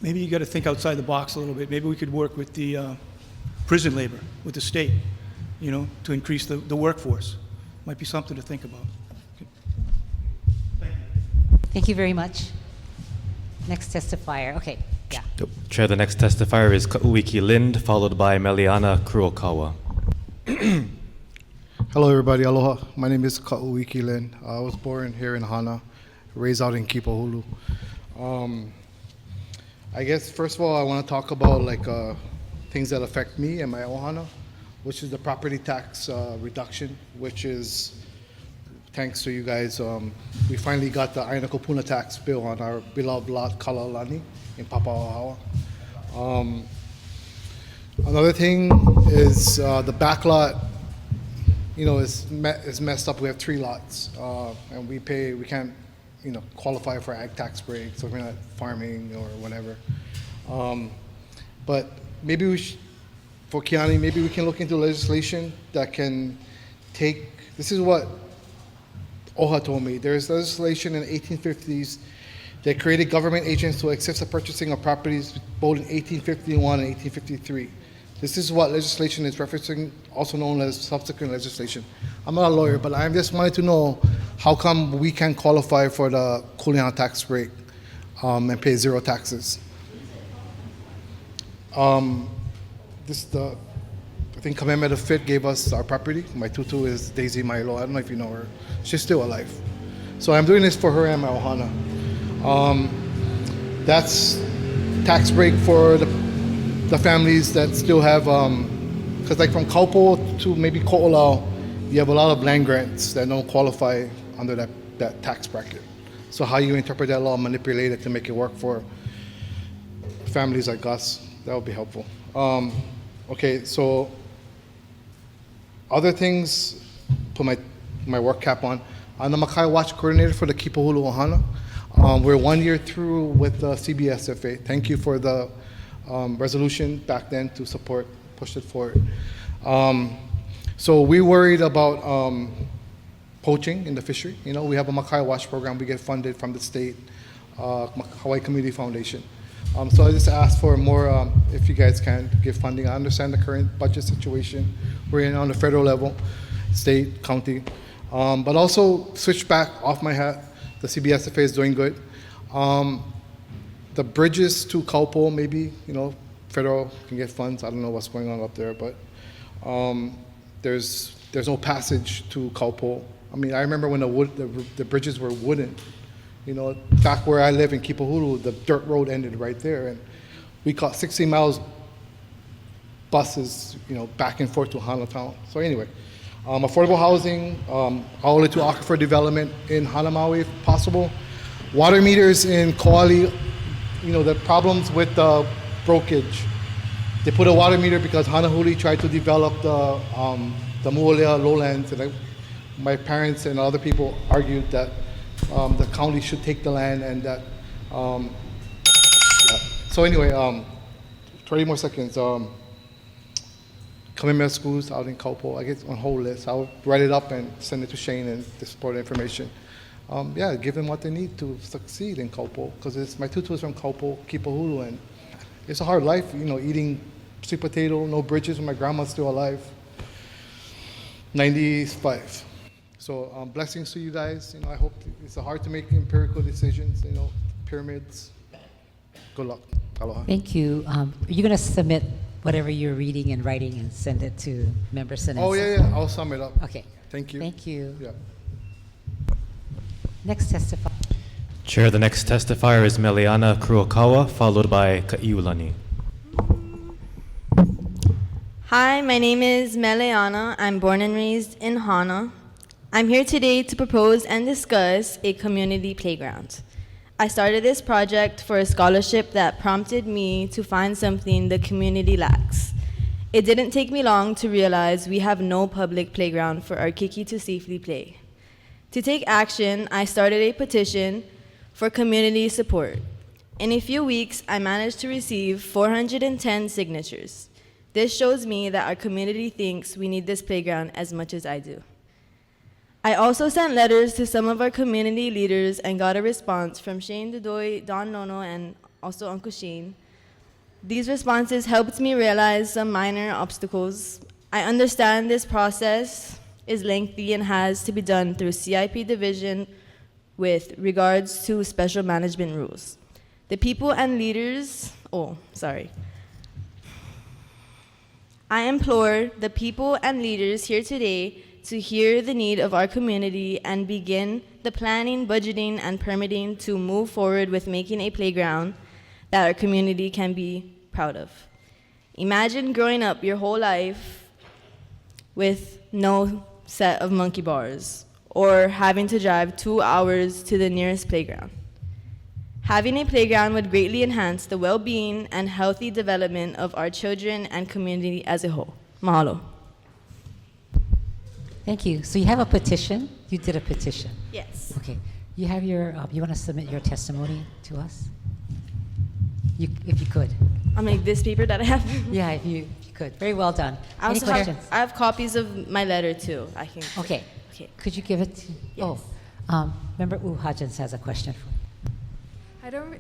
maybe you got to think outside the box a little bit. Maybe we could work with the prison labor, with the state, to increase the workforce. Might be something to think about. Okay. Thank you very much. Next testifier. Okay. Yeah. Chair, the next testifier is Ka'uiki Lind, followed by Meliana Kurokawa. Hello, everybody. Aloha. My name is Ka'uiki Lin. I was born here in Hāna, raised out in Kipahulu. I guess, first of all, I want to talk about things that affect me and my ohana, which is the property tax reduction, which is, thanks to you guys, we finally got the Aina Kopuna tax bill on our beloved lot, Kalalani, in Papaoahawa. Another thing is the back lot, is messed up. We have 3 lots, and we can't, qualify for ag tax break, so we're not farming or whatever. But maybe for Kiani, maybe we can look into legislation that can take, this is what Oha told me. There's legislation in the 1850s that created government agents to assist the purchasing of properties both in 1851 and 1853. This is what legislation is referencing, also known as subsequent legislation. I'm not a lawyer, but I just wanted to know how come we can qualify for the Kuleana tax break and pay 0 taxes. I think Kamehameha V gave us our property. My tutu is Daisy Milo. I don't know if you know her. She's still alive. So I'm doing this for her and my ohana. That's tax break for the families that still have, because from Kaupo to maybe Ko'olau, you have a lot of land grants that don't qualify under that tax bracket. So how you interpret that law, manipulate it to make it work for families like us, that would be helpful. Okay, so other things, put my work cap on. I'm the Makai Watch Coordinator for the Kipahulu Ohana. We're 1 year through with the CBSFA. Thank you for the resolution back then to push it forward. So we worried about poaching in the fishery. We have a Makai Watch program. We get funded from the state, Hawaii Community Foundation. So I just asked for more, if you guys can give funding. I understand the current budget situation we're in on the federal level, state, county. But also switch back off my hat. The CBSFA is doing good. The bridges to Kaupo, maybe, federal can get funds. I don't know what's going on up there, but there's no passage to Kaupo. I mean, I remember when the bridges were wooden. Back where I live in Kipahulu, the dirt road ended right there, and we caught 60 miles buses, back and forth to Hāna town. So anyway, affordable housing, all the way to aquifer development in Hāna, Maui, if possible. Water meters in Koali, the problems with the brokage. They put a water meter because Hanahuli tried to develop the Muolea lowlands, and my parents and other people argued that the county should take the land, and that. Yeah. So anyway, 20 more seconds. Kamehameha schools out in Kaupo, I get on whole list. I'll write it up and send it to Shane and the support information. Give them what they need to succeed in Kaupo, because my tutu is from Kaupo, Kipahulu, and it's a hard life, eating sweet potato, no bridges when my grandma's still alive. 95. So blessings to you guys. I hope it's hard to make empirical decisions, pyramids. Good luck. Aloha. Thank you. Are you going to submit whatever you're reading and writing and send it to Member Sinensi? Oh, yeah. I'll sum it up. Okay. Thank you. Thank you. Yeah. Next testifier. Chair, the next testifier is Meliana Kurokawa, followed by Ka'iulani. Hi, my name is Meleana. I'm born and raised in Hāna. I'm here today to propose and discuss a community playground. I started this project for a scholarship that prompted me to find something the community lacks. It didn't take me long to realize we have no public playground for our kiki to safely play. To take action, I started a petition for community support. In a few weeks, I managed to receive 410 signatures. This shows me that our community thinks we need this playground as much as I do. I also sent letters to some of our community leaders and got a response from Shane Dudoy, Don Nono, and also Uncle Shane. These responses helped me realize some minor obstacles. I understand this process is lengthy and has to be done through CIP division with regards to special management rules. The people and leaders, I implore the people and leaders here today to hear the need of our community and begin the planning, budgeting, and permitting to move forward with making a playground that our community can be proud of. Imagine growing up your whole life with no set of monkey bars, or having to drive 2 hours to the nearest playground. Having a playground would greatly enhance the well-being and healthy development of our children and community as a whole. Mahalo. Thank you. So you have a petition? You did a petition? Yes. Okay. You have your, you want to submit your testimony to us? If you could. I'm like this paper that I have? Yeah, if you could. Very well done. I Any also questions? I have copies of my letter too. I can. Okay. Okay. Could you give it to, Yes. Member Hajens has a question for you.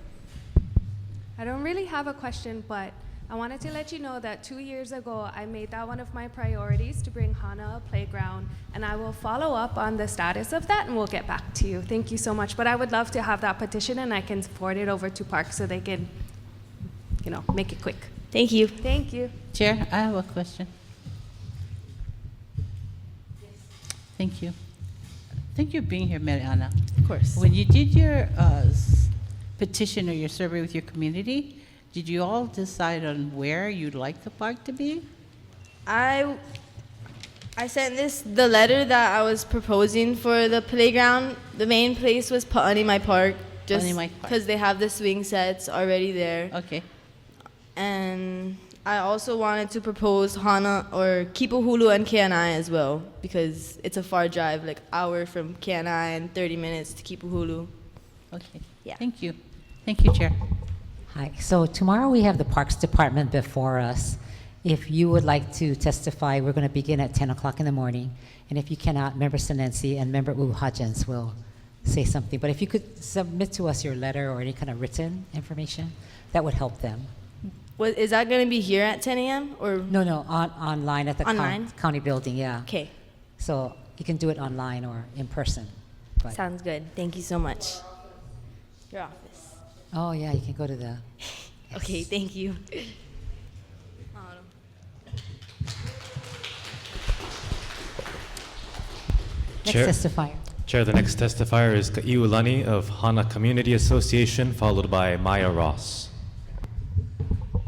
I don't really have a question, but I wanted to let you know that 2 years ago, I made that one of my priorities to bring Hāna a playground, and I will follow up on the status of that, and we'll get back to you. Thank you so much. But I would love to have that petition, and I can forward it over to Parks so they can, make it quick. Thank you. Thank you. Chair, I have a question. Thank you. Thank you for being here, Mariana. Of course. When you did your petition or your survey with your community, did you all decide on where you'd like the park to be? I sent the letter that I was proposing for the playground. The main place was Pa'animai Park, just Pa'animai Park. because they have the swing sets already there. Okay. And I also wanted to propose Hāna or Kipuhulu and Keanai as well, because it's a far drive, like hour from Keanai and 30 minutes to Kipuhulu. Okay. Yeah. Thank you. Thank you, Chair. Hi. So tomorrow we have the Parks Department before us. If you would like to testify, we're going to begin at 10 o'clock in the morning. And if you cannot, Member Sinensi and Member Hajens will say something. But if you could submit to us your letter or any kind of written information, that would help them. Is that going to be here at 10 a.m. or? No, online at the Online? county building, yeah. Okay. So you can do it online or in person. But Sounds good. Thank you so much. Your office. oh, yeah, you can go to the... Okay, thank you. Next testifier. Chair, the next testifier is Ka'iulani of Hāna Community Association, followed by Maya Ross.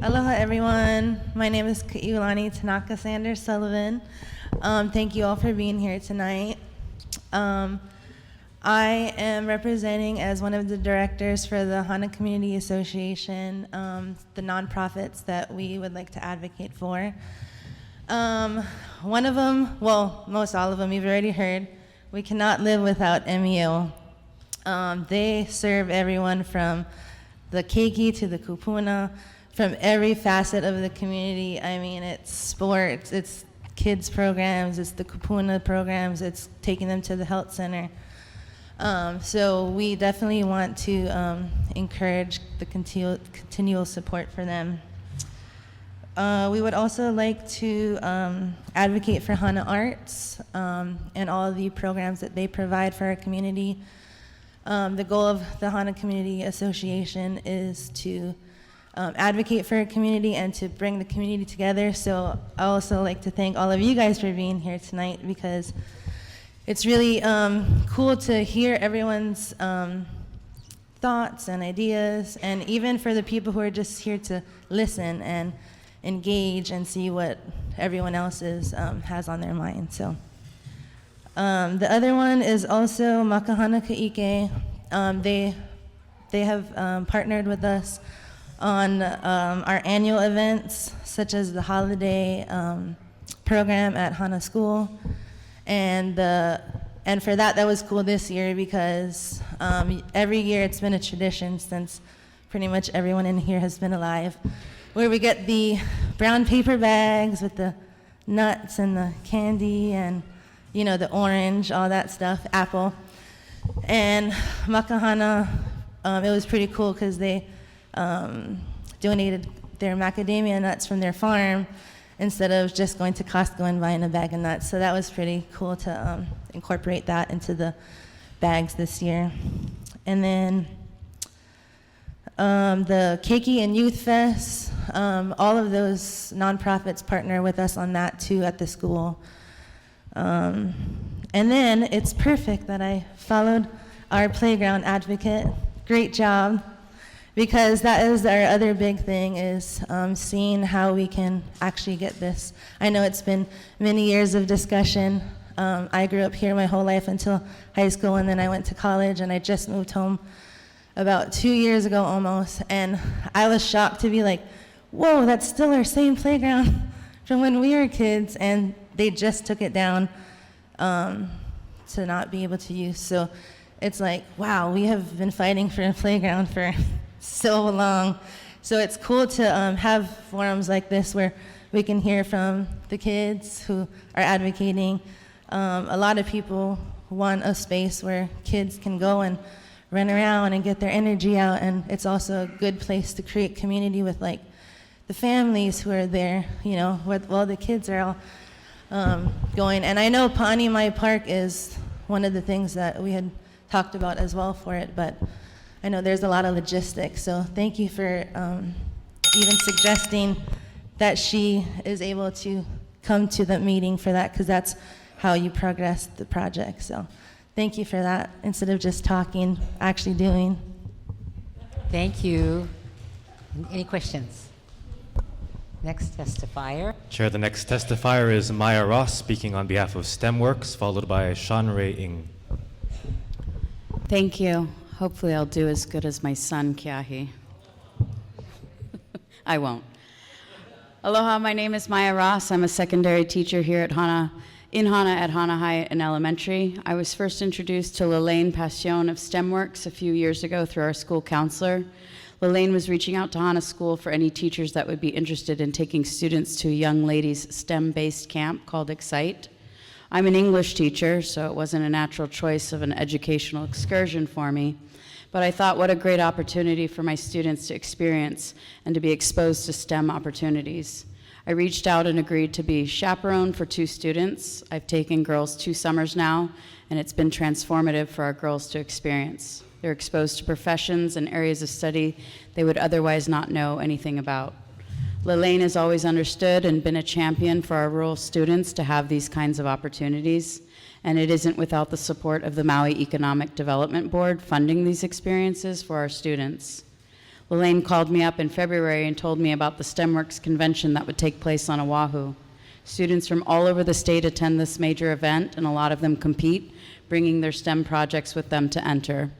Aloha, everyone. My name is Ka'iulani Tanaka Sanders Sullivan. Thank you all for being here tonight. I am representing as one of the directors for the Hāna Community Association, the nonprofits that we would like to advocate for. One of them, well, most all of them, you've already heard, we cannot live without MEO. They serve everyone from the keiki to the kupuna, from every facet of the community. I mean, it's sports, it's kids programs, it's the kupuna programs, it's taking them to the health center. So we definitely want to encourage the continual support for them. We would also like to advocate for Hāna Arts and all the programs that they provide for our community. The goal of the Hāna Community Association is to advocate for our community and to bring the community together. So I also like to thank all of you guys for being here tonight, because it's really cool to hear everyone's thoughts and ideas, and even for the people who are just here to listen and engage and see what everyone else has on their mind. So the other one is also Makahana Ka'ike. They have partnered with us on our annual events, such as the holiday program at Hāna School. And for that was cool this year because every year it's been a tradition since pretty much everyone in here has been alive, where we get the brown paper bags with the nuts and the candy and, the orange, all that stuff, apple. And Makahana, it was pretty cool because they donated their macadamia nuts from their farm instead of just going to Costco and buying a bag of nuts. So that was pretty cool to incorporate that into the bags this year. And then the Keiki and Youth Fest, all of those nonprofits partner with us on that too at the school. And then it's perfect that I followed our playground advocate. Great job. Because that is our other big thing is seeing how we can actually get this. I know it's been many years of discussion. I grew up here my whole life until high school, and then I went to college, and I just moved home about 2 years ago almost. And I was shocked to be like, whoa, that's still our same playground from when we were kids, and they just took it down to not be able to use. So it's like, wow, we have been fighting for a playground for so long. So it's cool to have forums like this where we can hear from the kids who are advocating. A lot of people want a space where kids can go and run around and get their energy out, and it's also a good place to create community with like the families who are there, while the kids are all going. And I know Paani Mai Park is one of the things that we had talked about as well for it, but I know there's a lot of logistics, so thank you for even suggesting that she is able to come to the meeting for that, because that's how you progress the project. So thank you for that, instead of just talking, actually doing. Thank you. Any questions? Next testifier. Chair, the next testifier is Maya Ross, speaking on behalf of STEMworks, followed by Sean Ray Ng. Thank you. Hopefully I'll do as good as my son, Kiahi. I won't. Aloha, my name is Maya Ross. I'm a secondary teacher here at Hāna, in Hāna at Hāna High and Elementary. I was first introduced to Helene Passion of STEMworks a few years ago through our school counselor. Helene was reaching out to Hāna School for any teachers that would be interested in taking students to a young ladies' STEM-based camp called Excite. I'm an English teacher, so it wasn't a natural choice of an educational excursion for me. But I thought, what a great opportunity for my students to experience and to be exposed to STEM opportunities. I reached out and agreed to be chaperone for 2 students. I've taken girls 2 summers now, and it's been transformative for our girls to experience. They're exposed to professions and areas of study they would otherwise not know anything about. Helene has always understood and been a champion for our rural students to have these kinds of opportunities, and it isn't without the support of the Maui Economic Development Board funding these experiences for our students. Helene called me up in February and told me about the STEMworks convention that would take place on Oahu. Students from all over the state attend this major event, and a lot of them compete, bringing their STEM projects with them to enter.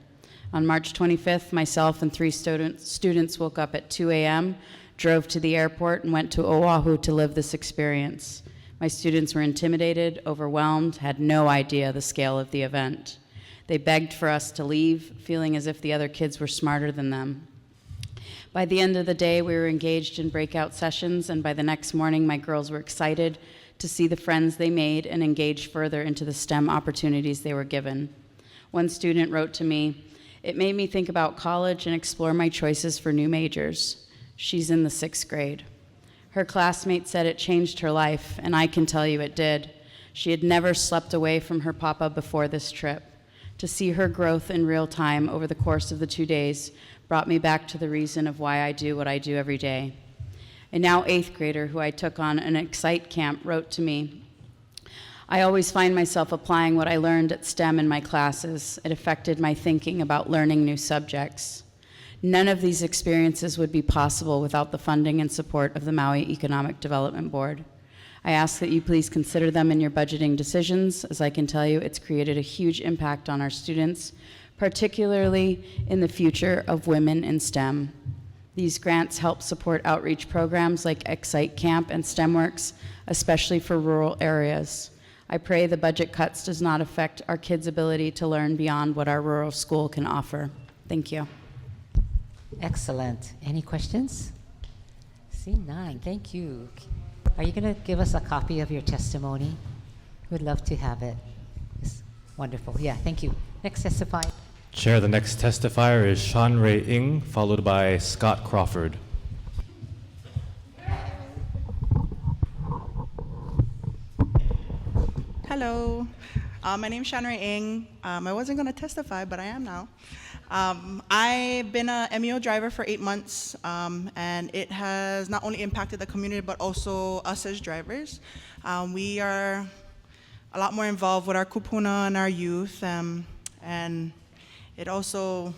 On March 25th, myself and 3 students woke up at 2 a.m., drove to the airport, and went to Oahu to live this experience. My students were intimidated, overwhelmed, had no idea the scale of the event. They begged for us to leave, feeling as if the other kids were smarter than them. By the end of the day, we were engaged in breakout sessions, and by the next morning, my girls were excited to see the friends they made and engage further into the STEM opportunities they were given. One student wrote to me, "It made me think about college and explore my choices for new majors." She's in the 6th grade. Her classmate said it changed her life, and I can tell you it did. She had never slept away from her papa before this trip. To see her growth in real time over the course of the 2 days brought me back to the reason of why I do what I do every day. A now 8th grader who I took on an Excite camp wrote to me, I always find myself applying what I learned at STEM in my classes. It affected my thinking about learning new subjects. None of these experiences would be possible without the funding and support of the Maui Economic Development Board. I ask that you please consider them in your budgeting decisions. As I can tell you, it's created a huge impact on our students, particularly in the future of women in STEM. These grants help support outreach programs like Excite Camp and STEMworks, especially for rural areas. I pray the budget cuts does not affect our kids' ability to learn beyond what our rural school can offer. Thank you. Excellent. Any questions? See none. Thank you. Are you going to give us a copy of your testimony? We'd love to have it. It's wonderful. Yeah, thank you. Next testify. Chair, the next testifier is Sean Ray Ng, followed by Scott Crawford. Hello, my name is Shanray Ng. I wasn't going to testify, but I am now. I've been a MEO driver for 8 months, and it has not only impacted the community, but also us as drivers. We are a lot more involved with our kupuna and our youth, and it also,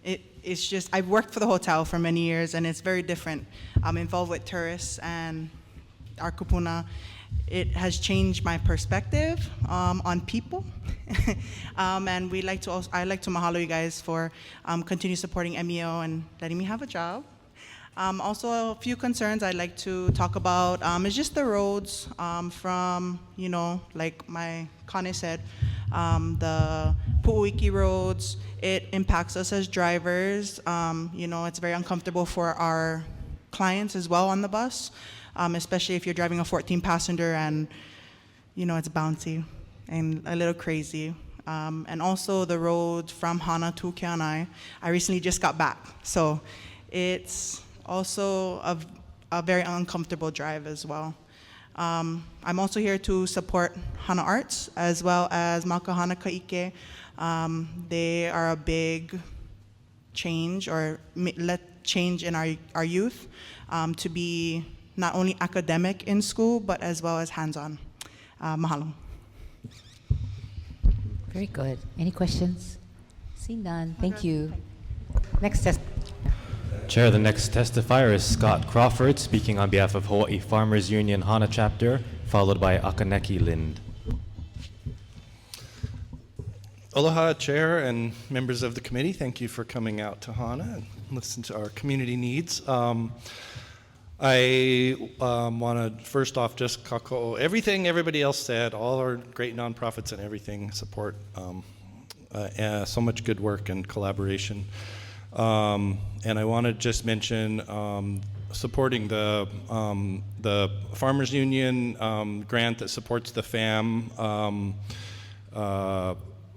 it's just, I've worked for the hotel for many years, and it's very different. I'm involved with tourists and our kupuna. It has changed my perspective on people. And I'd like to mahalo you guys for continue supporting MEO and letting me have a job. Also, a few concerns I'd like to talk about is just the roads from, like my Kane said, the Pu'uiki roads. It impacts us as drivers. It's very uncomfortable for our clients as well on the bus. Especially if you're driving a 14-passenger and, it's bouncy and a little crazy. And also the road from Hāna to Keanai. I recently just got back. So it's also a very uncomfortable drive as well. I'm also here to support Hāna Arts as well as Makahana Ka'ike. They are a big change or change in our youth to be not only academic in school, but as well as hands-on. Mahalo. Very good. Any questions? See none. Thank you. Next test. Chair, the next testifier is Scott Crawford, speaking on behalf of Hawaii Farmers Union Hāna chapter, followed by Akaneki Lind. Aloha, Chair and members of the committee. Thank you for coming out to Hāna and listen to our community needs. I want to first off just kako everything everybody else said, all our great nonprofits and everything support so much good work and collaboration. And I want to just mention supporting the Farmers Union grant that supports the FAM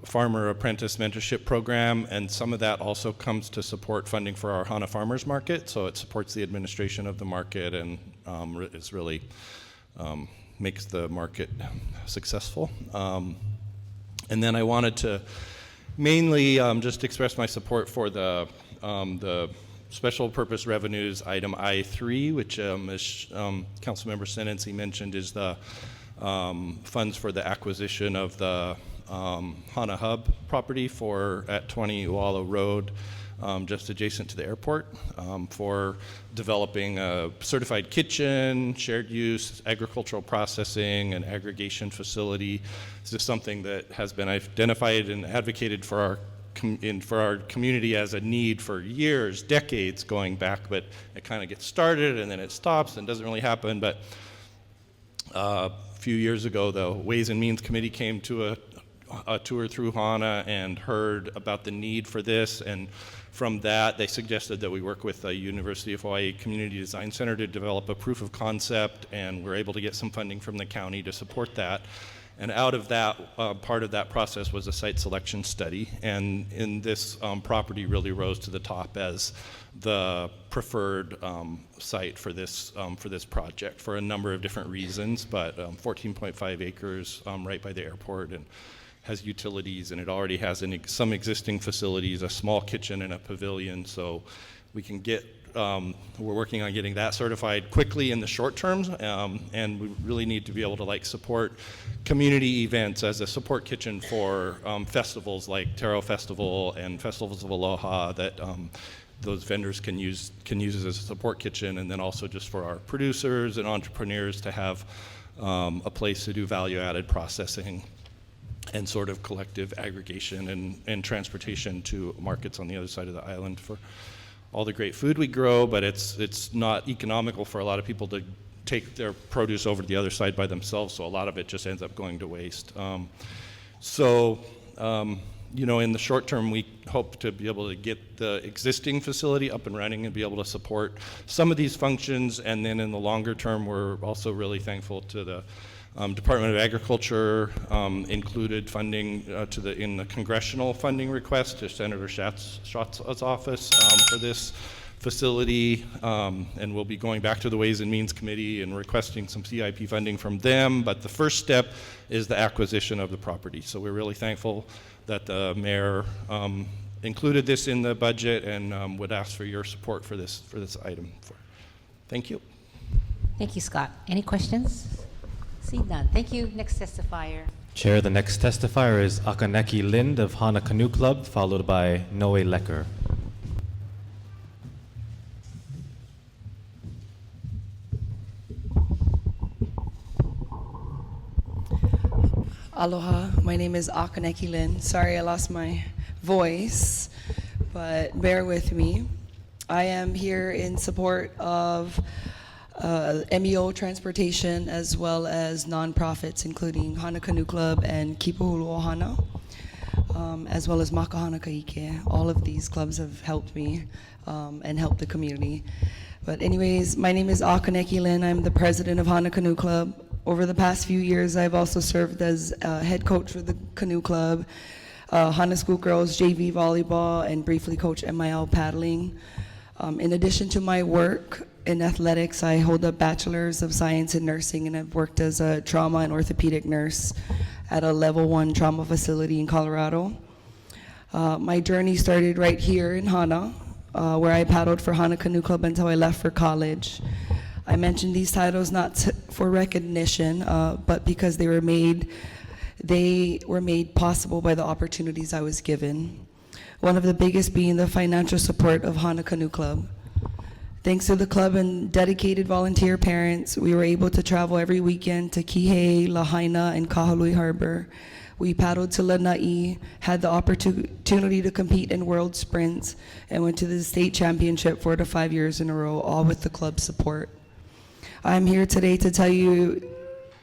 Farmer Apprentice Mentorship Program, and some of that also comes to support funding for our Hāna Farmers Market, so it supports the administration of the market and it's really makes the market successful. And then I wanted to mainly just express my support for the special purpose revenues item I3, which as Councilmember Senency mentioned is the funds for the acquisition of the Hāna Hub property at 20 Uala Road, just adjacent to the airport, for developing a certified kitchen, shared use, agricultural processing, and aggregation facility. This is something that has been identified and advocated for our community as a need for years, decades going back, but it kind of gets started and then it stops and doesn't really happen. But a few years ago, the Ways and Means Committee came to a tour through Hāna and heard about the need for this, and from that they suggested that we work with the University of Hawaii Community Design Center to develop a proof of concept, and we're able to get some funding from the county to support that. And out of that, part of that process was a site selection study, and in this property really rose to the top as the preferred site for this project for a number of different reasons, but 14.5 acres right by the airport, and has utilities, and it already has some existing facilities, a small kitchen and a pavilion, so we can get, we're working on getting that certified quickly in the short term, and we really need to be able to like support community events as a support kitchen for festivals like Taro Festival and Festivals of Aloha that those vendors can use as a support kitchen, and then also just for our producers and entrepreneurs to have a place to do value-added processing and sort of collective aggregation and transportation to markets on the other side of the island for all the great food we grow, but it's not economical for a lot of people to take their produce over to the other side by themselves, so a lot of it just ends up going to waste. You know, in the short term, we hope to be able to get the existing facility up and running and be able to support some of these functions, and then in the longer term, we're also really thankful to the Department of Agriculture included funding in the congressional funding request to Senator Schatz's office for this facility, and we'll be going back to the Ways and Means Committee and requesting some CIP funding from them, but the first step is the acquisition of the property. So we're really thankful that the mayor included this in the budget and would ask for your support for this item. Thank you. Thank you, Scott. Any questions? See none. Thank you. Next testifier. Chair, the next testifier is Akaneki Lind of Hāna Canoe Club, followed by Noe Lecker. Aloha, my name is Akaneki Lin. Sorry I lost my voice, but bear with me. I am here in support of MEO transportation as well as nonprofits, including Hāna Canoe Club and Kipahulu Ohana, as well as Makahana Kaike. All of these clubs have helped me and helped the community. But anyways, my name is Akaneki Lin. I'm the president of Hāna Canoe Club. Over the past few years, I've also served as head coach for the canoe club, Hāna School Girls JV volleyball, and briefly coach MIL paddling. In addition to my work in athletics, I hold a bachelor's of science in nursing, and I've worked as a trauma and orthopedic nurse at a level 1 trauma facility in Colorado. My journey started right here in Hāna, where I paddled for Hāna Canoe Club until I left for college. I mentioned these titles not for recognition, but because they were made possible by the opportunities I was given. One of the biggest being the financial support of Hāna Canoe Club. Thanks to the club and dedicated volunteer parents, we were able to travel every weekend to Kihei, Lahaina, and Kahului Harbor. We paddled to Lanai, had the opportunity to compete in world sprints, and went to the state championship 4 to 5 years in a row, all with the club's support. I'm here today to tell you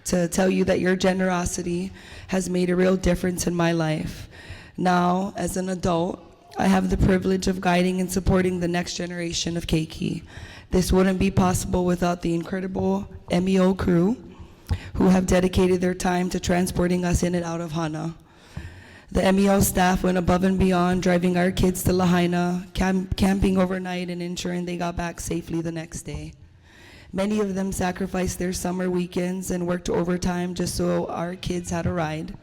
that your generosity has made a real difference in my life. Now, as an adult, I have the privilege of guiding and supporting the next generation of keiki. This wouldn't be possible without the incredible MEO crew who have dedicated their time to transporting us in and out of Hāna. The MEO staff went above and beyond, driving our kids to Lahaina, camping overnight, and ensuring they got back safely the next day. Many of them sacrificed their summer weekends and worked overtime just so our kids had a ride.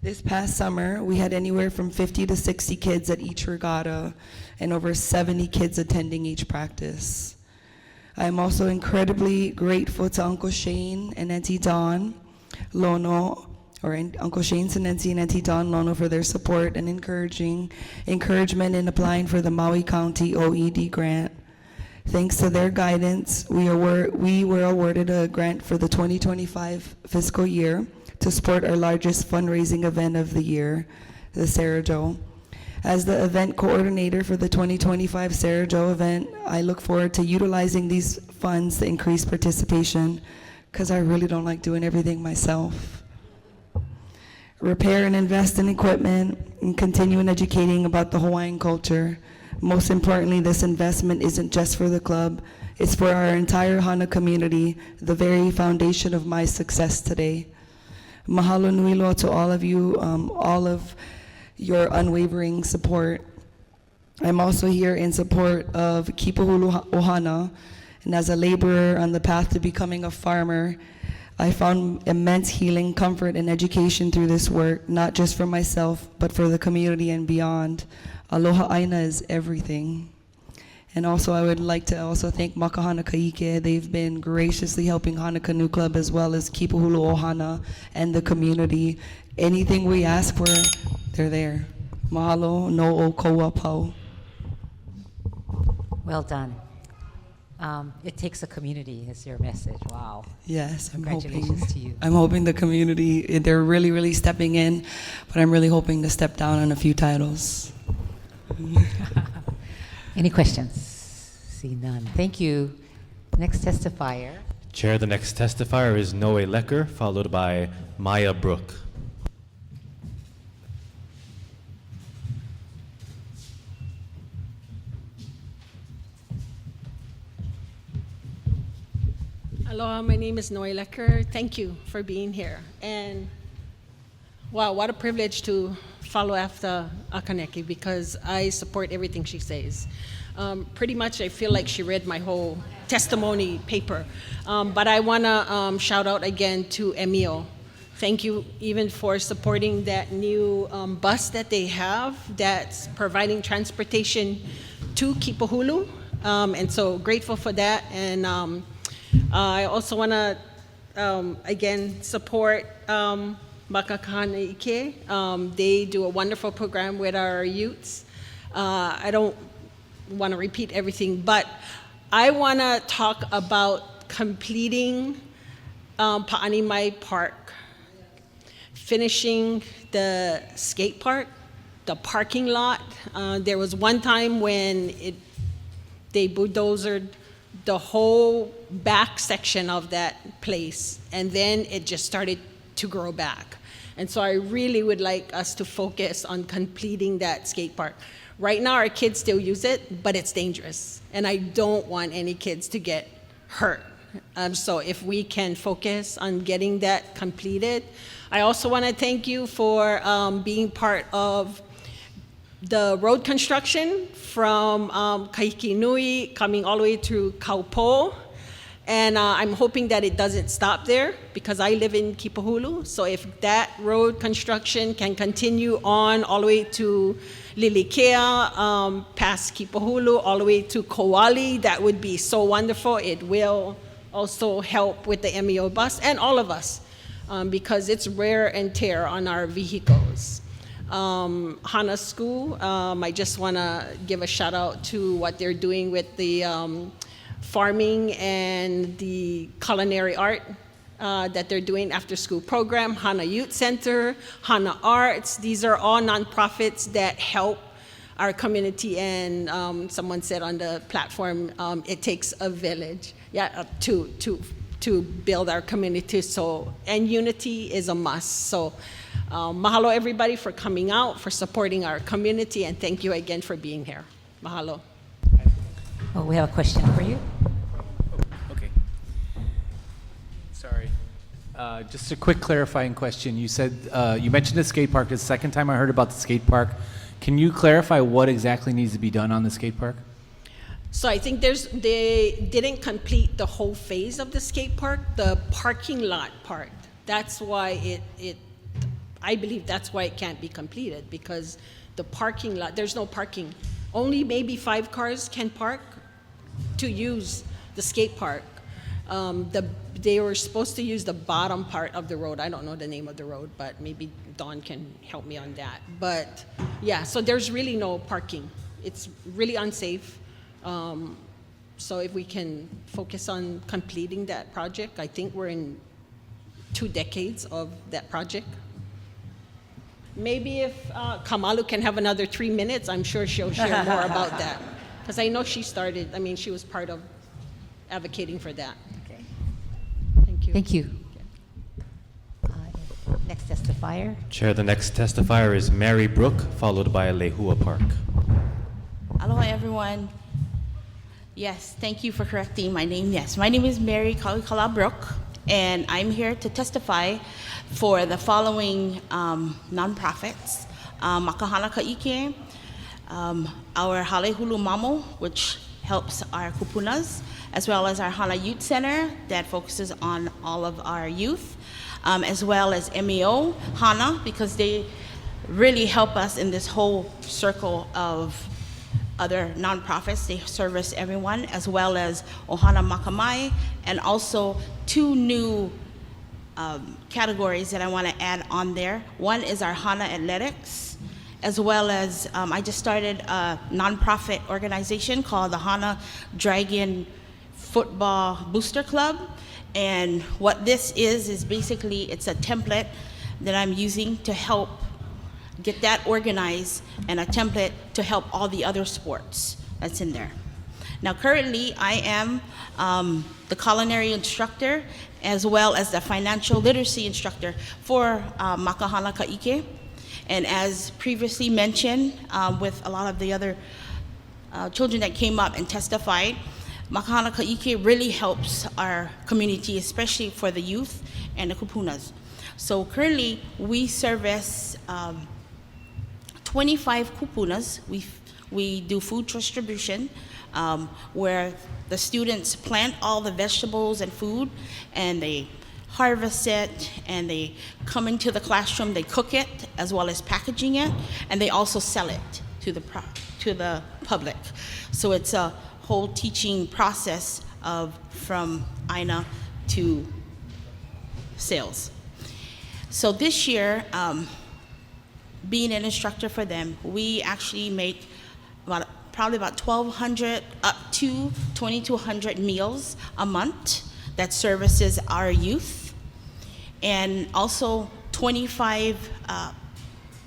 This past summer, we had anywhere from 50 to 60 kids at each regatta and over 70 kids attending each practice. I am also incredibly grateful to Uncle Shane and Auntie Dawn Lono, or Uncle Shane Sinensi and Auntie Dawn Lono, for their support and encouragement in applying for the Maui County OED grant. Thanks to their guidance, we were awarded a grant for the 2025 fiscal year to support our largest fundraising event of the year, the Sarajo. As the event coordinator for the 2025 Sarajo event, I look forward to utilizing these funds to increase participation, because I really don't like doing everything myself. Repair and invest in equipment and continue in educating about the Hawaiian culture. Most importantly, this investment isn't just for the club, it's for our entire Hāna community, the very foundation of my success today. Mahalo nui loa to all of you, all of your unwavering support. I'm also here in support of Kipahulu Ohana, and as a laborer on the path to becoming a farmer, I found immense healing, comfort, and education through this work, not just for myself, but for the community and beyond. Aloha Aina is everything. And also, I would like to also thank Makahana Kaike. They've been graciously helping Hāna Canoe Club as well as Kipahulu Ohana and the community. Anything we ask for, they're there. Mahalo, no o koa pau. Well done. It takes a community, is your message. Wow. Yes, Congratulations to you. I'm hoping the community, they're really, really stepping in, but I'm really hoping to step down on a few titles. Any questions? See none. Thank you. Next testifier. Chair, the next testifier is Noe Lecker, followed by Maya Brook. Aloha, my name is Noe Lecker. Thank you for being here. And wow, what a privilege to follow after Akaneki, because I support everything she says. Pretty much I feel like she read my whole testimony paper. But I want to shout out again to MEO. Thank you even for supporting that new bus that they have that's providing transportation to Kipahulu. And so grateful for that. And I also want to, again, support Makahana Ike. They do a wonderful program with our youths. I don't want to repeat everything, but I want to talk about completing Pa'animai Park, finishing the skate park, the parking lot. There was one time when they bulldozed the whole back section of that place, and then it just started to grow back. And so I really would like us to focus on completing that skate park. Right now, our kids still use it, but it's dangerous, and I don't want any kids to get hurt. So if we can focus on getting that completed. I also want to thank you for being part of the road construction from Kahiki Nui coming all the way to Kaupo. And I'm hoping that it doesn't stop there, because I live in Kipahulu. So if that road construction can continue on all the way to Lilikea, past Kipahulu, all the way to Kauali, that would be so wonderful. It will also help with the MEO bus and all of us, because it's wear and tear on our vehicles. Hāna School, I just want to give a shout out to what they're doing with the farming and the culinary art that they're doing after school program. Hāna Youth Center, Hāna Arts, these are all nonprofits that help our community. And someone said on the platform, it takes a village, to build our community. So, and unity is a must. So mahalo everybody for coming out, for supporting our community, and thank you again for being here. Mahalo. Oh, we have a question for you. Okay. Sorry. Just a quick clarifying question. You said, you mentioned the skate park. It's the second time I heard about the skate park. Can you clarify what exactly needs to be done on the skate park? So I think they didn't complete the whole phase of the skate park, the parking lot part. That's why I believe that's why it can't be completed, because the parking lot, there's no parking. Only maybe 5 cars can park to use the skate park. They were supposed to use the bottom part of the road. I don't know the name of the road, but maybe Dawn can help me on that. But yeah, so there's really no parking. It's really unsafe. So if we can focus on completing that project, I think we're in 2 decades of that project. Maybe if Kamalu can have another 3 minutes, I'm sure she'll share more about that. Because I know she started, she was part of advocating for that. Okay. Thank you. Thank you. Next testifier. Chair, the next testifier is Mary Brook, followed by Lehua Park. Aloha, everyone. Yes, thank you for correcting my name. Yes, my name is Mary Kalikala Brook, and I'm here to testify for the following nonprofits. Makahana Kaike, our Halehulu Mamo, which helps our kupunas, as well as our Hāna Youth Center that focuses on all of our youth, as well as MEO, Hāna, because they really help us in this whole circle of other nonprofits. They service everyone, as well as Ohana Makamai, and also 2 new categories that I want to add on there. One is our Hāna Athletics, as well as I just started a nonprofit organization called the Hāna Dragon Football Booster Club. And what this is basically, it's a template that I'm using to help get that organized, and a template to help all the other sports that's in there. Now currently I am the culinary instructor as well as the financial literacy instructor for Makahana Ka'ike. And as previously mentioned with a lot of the other children that came up and testified, Makahana Ka'ike really helps our community, especially for the youth and the kupunas. So currently we service 25 kupunas. We do food distribution where the students plant all the vegetables and food, and they harvest it, and they come into the classroom, they cook it as well as packaging it, and they also sell it to the public. So it's a whole teaching process from Aina to sales. So this year, being an instructor for them, we actually make probably about 1,200 up to 2,200 meals a month that services our youth, and also 25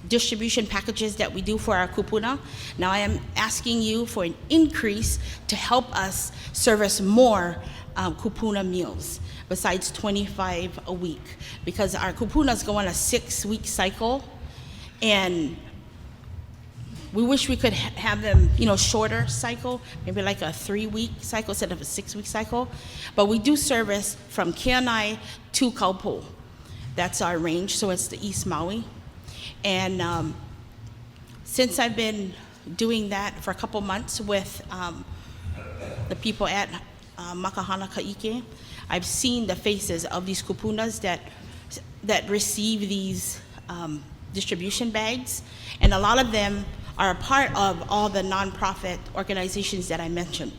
distribution packages that we do for our kupuna. Now I am asking you for an increase to help us service more kupuna meals besides 25 a week, because our kupunas go on a 6-week cycle, and we wish we could have them, shorter cycle, maybe like a 3-week cycle instead of a 6-week cycle. But we do service from Keanai to Kaupo. That's our range, so it's the East Maui. And since I've been doing that for a couple months with the people at Makahana Ka'ike, I've seen the faces of these kupunas that receive these distribution bags, and a lot of them are a part of all the nonprofit organizations that I mentioned,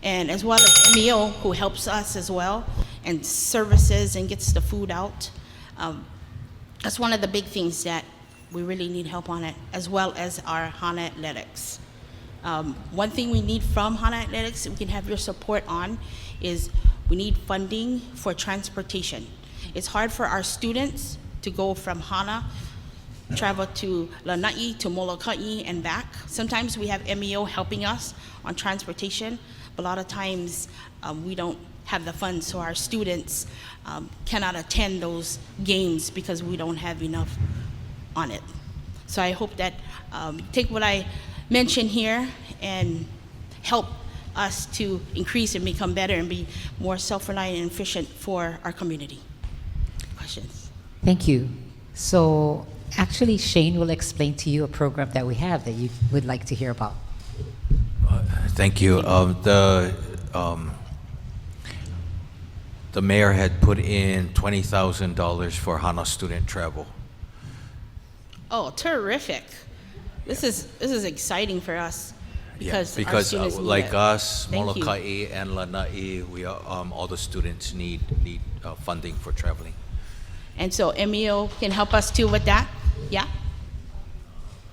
and as well as MEO, who helps us as well and services and gets the food out. That's one of the big things that we really need help on it, as well as our Hāna Athletics. One thing we need from Hāna Athletics, we can have your support on, is we need funding for transportation. It's hard for our students to go from Hāna, travel to Lanai, to Molokai, and back. Sometimes we have MEO helping us on transportation, but a lot of times we don't have the funds, so our students cannot attend those games because we don't have enough on it. So I hope that take what I mentioned here and help us to increase and become better and be more self-reliant and efficient for our community. Questions? Thank you. So actually, Shane will explain to you a program that we have that you would like to hear about. Thank you. The mayor had put in $20,000 for Hāna student travel. Oh, terrific! This is exciting for us because our students need like it. us, Thank you. Molokai and Lanai, we are, all the students need funding for traveling. And so MEO can help us too with that. Yeah.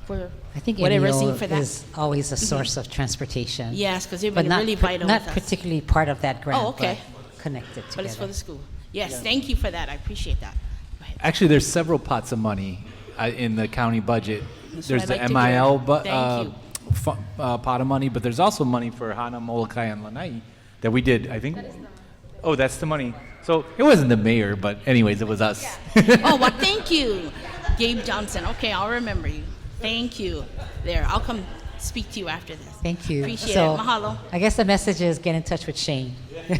For I think whatever is MEO needed for that. is always a source of transportation. Yes, because they've but been not really par- vital Not with us. particularly part of that grant, Oh, okay. but connected together. But it's for the school. Yes, thank you for that. I appreciate that. Actually, there's several pots of money in the county budget. That's There's what the I'd like to hear. MIL Thank you. pot of money, but there's also money for Hāna, Molokai, and Lanai that we did, I think. Oh, that's the money. So it wasn't the mayor, but anyways, it was us. Oh, well, thank you, Gabe Johnson. Okay, I'll remember you. Thank you. There, I'll come speak to you after this. Thank you. Appreciate So, it. Mahalo. I guess the message is get in touch with Shane.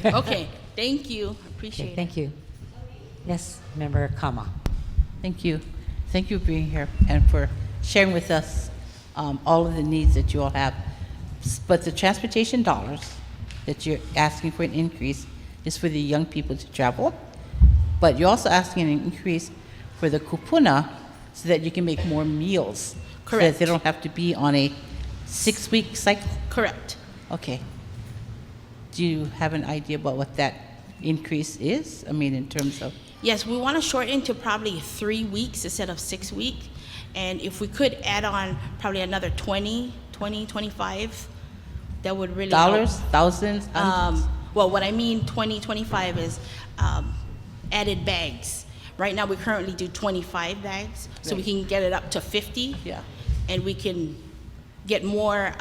Okay, thank you. Appreciate Okay, it. thank you. Yes, Member Kama. Thank you. Thank you for being here and for sharing with us all of the needs that you all have. But the transportation dollars that you're asking for an increase is for the young people to travel. But you're also asking an increase for the kupuna so that you can make more meals. So Correct. that they don't have to be on a 6-week cycle? Correct. Okay. Do you have an idea about what that increase is? I mean, in terms of... Yes, we want to shorten to probably 3 weeks instead of 6 weeks. And if we could add on probably another 25, that would really Dollars, help. thousands, hundreds? Well, what I mean 25 is added bags. Right now, we currently do 25 bags, so we Right. can get it up to 50. Yeah. And we can get more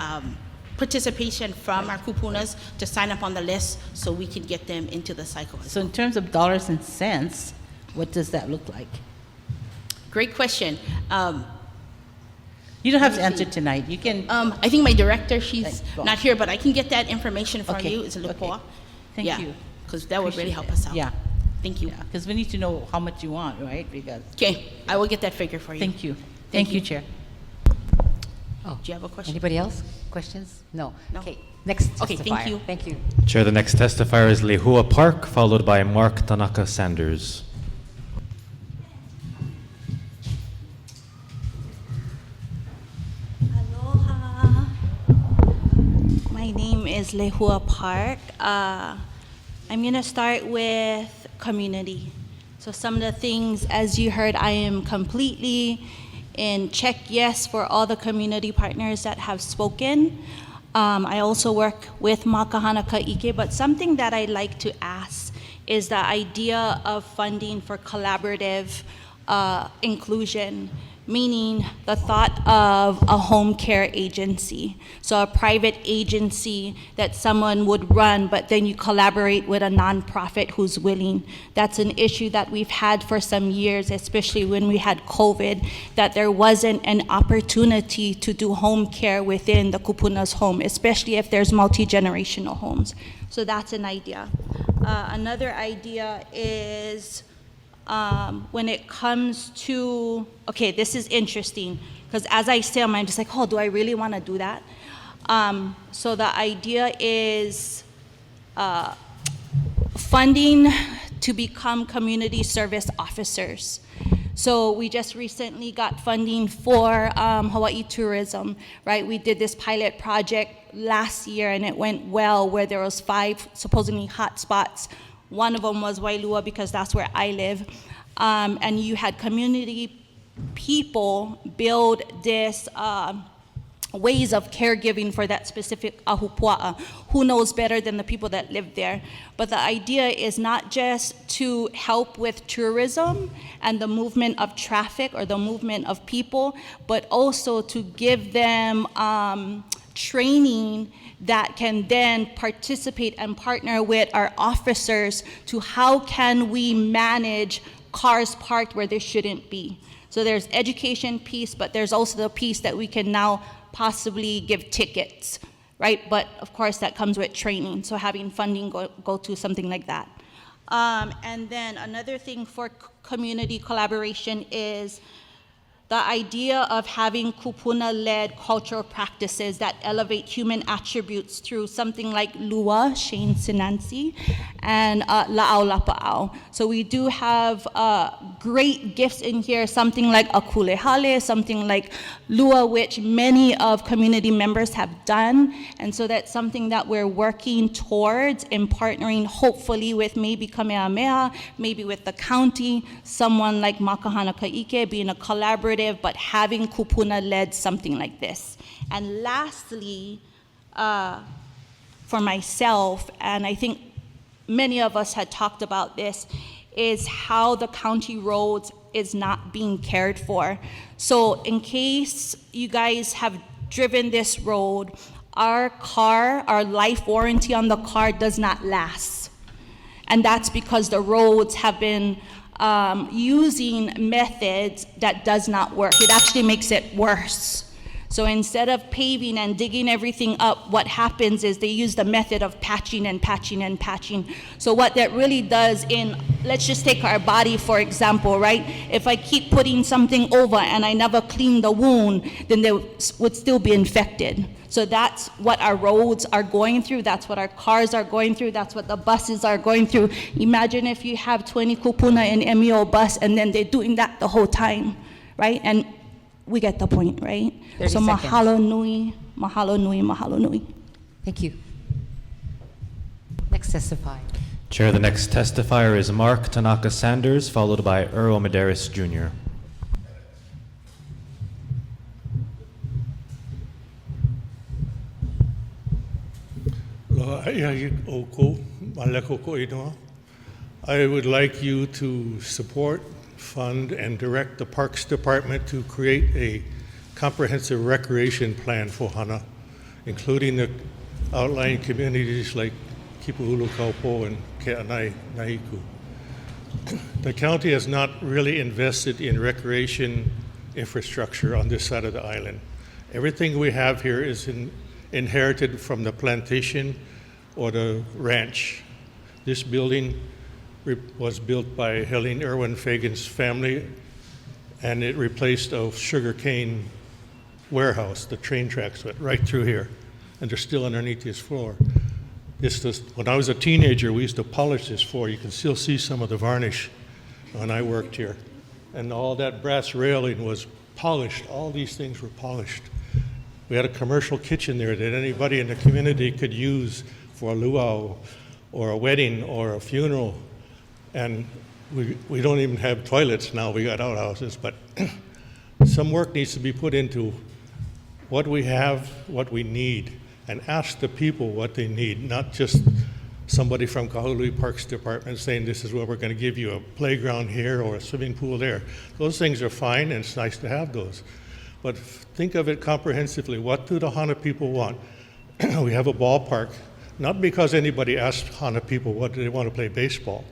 participation from our kupunas to sign up on the list so we can get them into the cycle. So in terms of dollars and cents, what does that look like? Great question. You don't have to answer tonight. You can... I think my director, she's Go on. not here, but I can get that information for Okay. you. It's Lupua. Thank you. Because that would really Appreciate help us out. Yeah. Thank you. Because we need to know how much you want, right? Because... Okay, I will get that figure for you. Thank you. Thank you, Chair. Oh, do you have a question? Anybody else? Questions? No. No. Okay, next Okay, thank testifier. you. Thank you. Chair, the next testifier is Lehua Park, followed by Mark Tanaka Sanders. Aloha. My name is Lehua Park. I'm going to start with community. So some of the things, as you heard, I am completely in check yes for all the community partners that have spoken. I also work with Makahana Ka'ike, but something that I'd like to ask is the idea of funding for collaborative inclusion, meaning the thought of a home care agency. So a private agency that someone would run, but then you collaborate with a nonprofit who's willing. That's an issue that we've had for some years, especially when we had COVID, that there wasn't an opportunity to do home care within the kupuna's home, especially if there's multi-generational homes. So that's an idea. Another idea is when it comes to, okay, this is interesting, because as I say, I'm just like, oh, do I really want to do that? So the idea is funding to become community service officers. So we just recently got funding for Hawaii tourism, right? We did this pilot project last year and it went well, where there was 5 supposedly hot spots. One of them was Wailua because that's where I live. And you had community people build this ways of caregiving for that specific ahupua'a. Who knows better than the people that live there? But the idea is not just to help with tourism and the movement of traffic or the movement of people, but also to give them training that can then participate and partner with our officers to how can we manage cars parked where they shouldn't be. So there's education piece, but there's also the piece that we can now possibly give tickets, right? But of course that comes with training, so having funding go to something like that. And then another thing for community collaboration is the idea of having kupuna-led cultural practices that elevate human attributes through something like Lua, Shane Sinansi, and La'au Lapa'au. So we do have great gifts in here, something like Akulehale, something like Lua, which many of community members have done. And so that's something that we're working towards in partnering hopefully with maybe Kamehameha, maybe with the county, someone like Makahana Ka'ike being a collaborative, but having kupuna led something like this. And lastly, for myself, and I think many of us had talked about this, is how the county roads is not being cared for. So in case you guys have driven this road, our car, our life warranty on the car does not last. And that's because the roads have been using methods that does not work. It actually makes it worse. So instead of paving and digging everything up, what happens is they use the method of patching and patching and patching. So what that really does let's just take our body for example, right? If I keep putting something over and I never clean the wound, then they would still be infected. So that's what our roads are going through, that's what our cars are going through, that's what the buses are going through. Imagine if you have 20 kupuna in MEO bus and then they're doing that the whole time, right? And we get the point, right? 30 So seconds. mahalo nui, mahalo nui, mahalo nui. Thank you. Next testifier. Chair, the next testifier is Mark Tanaka Sanders, followed by Earl Medeiros Jr. I would like you to support, fund, and direct the Parks Department to create a comprehensive recreation plan for Hana, including the outlying communities like Kipuhulu, Kaupo, and Ke'anai, Nahiku. The county has not really invested in recreation infrastructure on this side of the island. Everything we have here is inherited from the plantation or the ranch. This building was built by Helene Irwin Fagan's family, and it replaced a sugarcane warehouse. The train tracks went right through here, and they're still underneath this floor. When I was a teenager, we used to polish this floor. You can still see some of the varnish when I worked here. And all that brass railing was polished. All these things were polished. We had a commercial kitchen there that anybody in the community could use for a luau or a wedding or a funeral. And we don't even have toilets now. We got outhouses. But some work needs to be put into what we have, what we need, and ask the people what they need, not just somebody from Kahului Parks Department saying this is what we're going to give you, a playground here or a swimming pool there. Those things are fine, and it's nice to have those. But think of it comprehensively. What do the Hana people want? We have a ballpark, not because anybody asked Hana people what do they want to play baseball.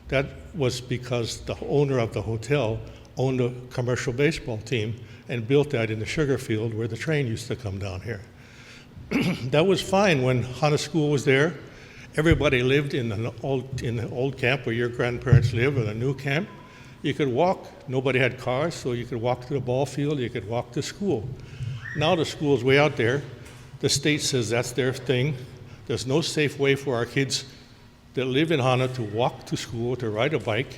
That was because the owner of the hotel owned a commercial baseball team and built that in the sugar field where the train used to come down here. That was fine when Hana School was there. Everybody lived in the old camp where your grandparents live, or the new camp. You could walk. Nobody had cars, so you could walk to the ball field. You could walk to school. Now the school's way out there. The state says that's their thing. There's no safe way for our kids that live in Hana to walk to school, to ride a bike.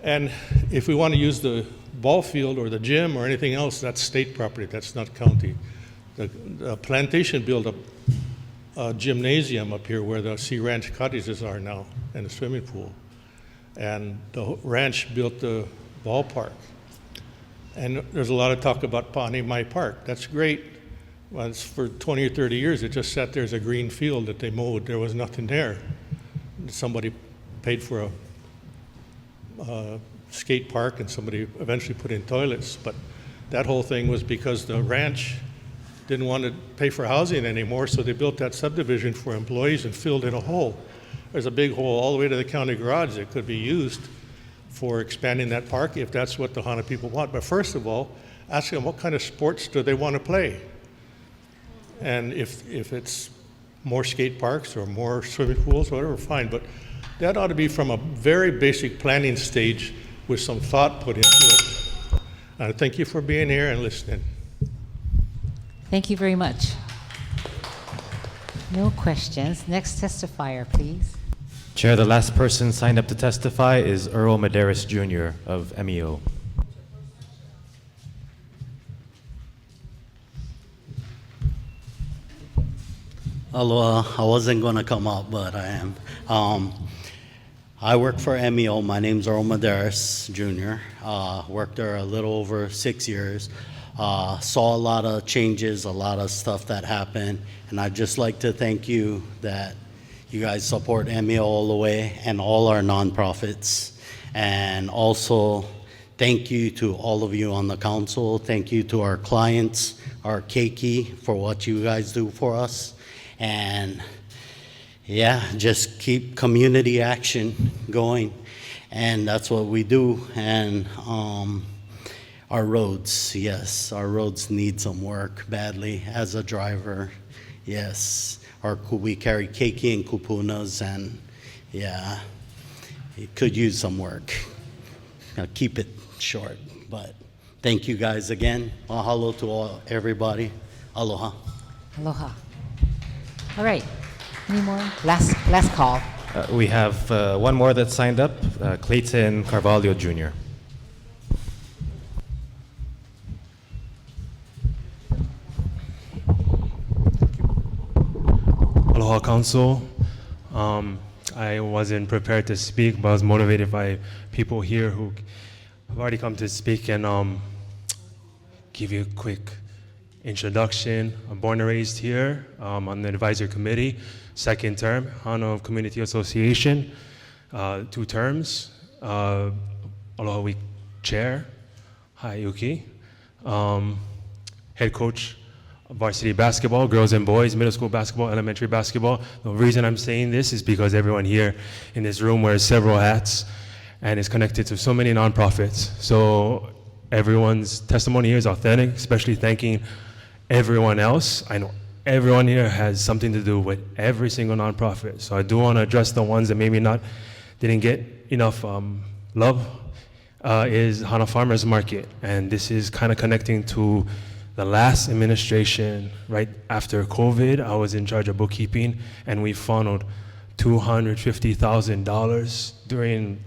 And if we want to use the ball field or the gym or anything else, that's state property. That's not county. The plantation built a gymnasium up here where the Sea Ranch cottages are now, and the swimming pool. And the ranch built the ballpark. And there's a lot of talk about Paani Mai Park. That's great. Well, it's for 20 or 30 years, it just sat there as a green field that they mowed. There was nothing there. Somebody paid for a skate park, and somebody eventually put in toilets. But that whole thing was because the ranch didn't want to pay for housing anymore, so they built that subdivision for employees and filled in a hole. There's a big hole all the way to the county garage that could be used for expanding that park if that's what the Hana people want. But first of all, ask them what kind of sports do they want to play. And if it's more skate parks or more swimming pools, whatever, fine. But that ought to be from a very basic planning stage with some thought put into it. Thank you for being here and listening. Thank you very much. No questions. Next testifier, please. Chair, the last person signed up to testify is Earl Medeiros Jr. of MEO. Aloha. I wasn't going to come up, but I am. I work for MEO. My name's Earl Medeiros Jr. Worked there a little over 6 years. Saw a lot of changes, a lot of stuff that happened, and I'd just like to thank you that you guys support MEO all the way and all our nonprofits. And also, thank you to all of you on the council. Thank you to our clients, our keiki, for what you guys do for us. And yeah, just keep community action going. And that's what we do. And our roads, yes, our roads need some work badly. As a driver, yes. We carry keiki and kupunas, and yeah, it could use some work. I'll keep it short, but thank you guys again. Mahalo to everybody. Aloha. Aloha. All right. Any more? Last call. We have one more that signed up, Clayton Carvalho Jr. Council. I wasn't prepared to speak, but I was motivated by people here who have already come to speak and give you a quick introduction. I'm born and raised here on the advisory committee, second term, Hāna Community Association, 2 terms. Aloha Week Chair, hi Yuki. Head coach of varsity basketball, girls and boys, middle school basketball, elementary basketball. The reason I'm saying this is because everyone here in this room wears several hats and is connected to so many nonprofits. So everyone's testimony here is authentic, especially thanking everyone else. I know everyone here has something to do with every single nonprofit. So I do want to address the ones that maybe didn't get enough love. Is Hāna Farmers Market, and this is kind of connecting to the last administration right after COVID. I was in charge of bookkeeping, and we funneled $250,000 during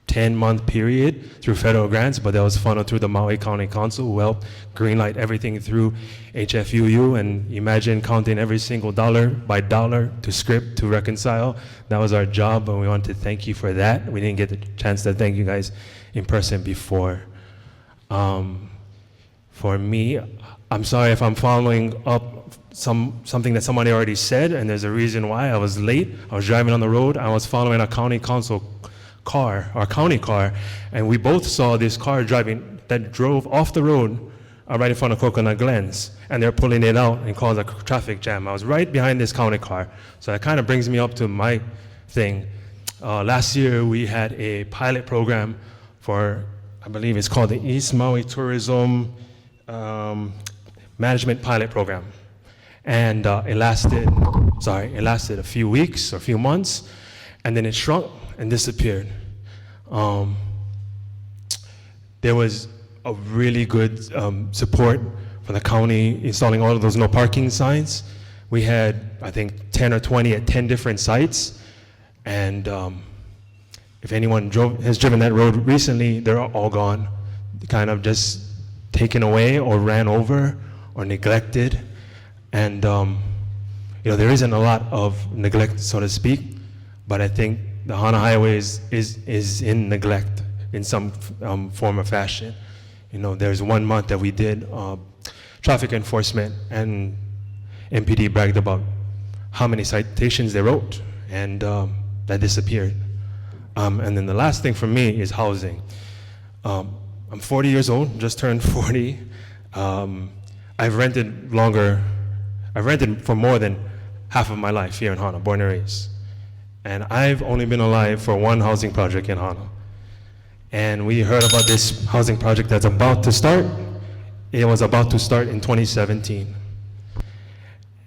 10-month period through federal grants, but that was funneled through the Maui County Council, who helped greenlight everything through HFUU, and imagine counting every single dollar by dollar to script to reconcile. That was our job, and we want to thank you for that. We didn't get the chance to thank you guys in person before. For me, I'm sorry if I'm following up something that somebody already said, and there's a reason why. I was late. I was driving on the road. I was following a county council car, our county car, and we both saw this car that drove off the road right in front of Coconut Glens, and they're pulling it out and caused a traffic jam. I was right behind this county car, so that kind of brings me up to my thing. Last year we had a pilot program for, I believe it's called the East Maui Tourism Management Pilot Program, and it lasted a few weeks or a few months, and then it shrunk and disappeared. There was a really good support from the county installing all of those no parking signs. We had, I think, 10 or 20 at 10 different sites, and if anyone has driven that road recently, they're all gone, kind of just taken away or ran over or neglected. And there isn't a lot of neglect, so to speak, but I think the Hāna Highway is in neglect in some form or fashion. There's 1 month that we did traffic enforcement, and MPD bragged about how many citations they wrote, and that disappeared. And then the last thing for me is housing. I'm 40 years old, just turned 40. I've rented for more than half of my life here in Hāna, born and raised. And I've only been alive for 1 housing project in Hāna. And we heard about this housing project that's about to start. It was about to start in 2017.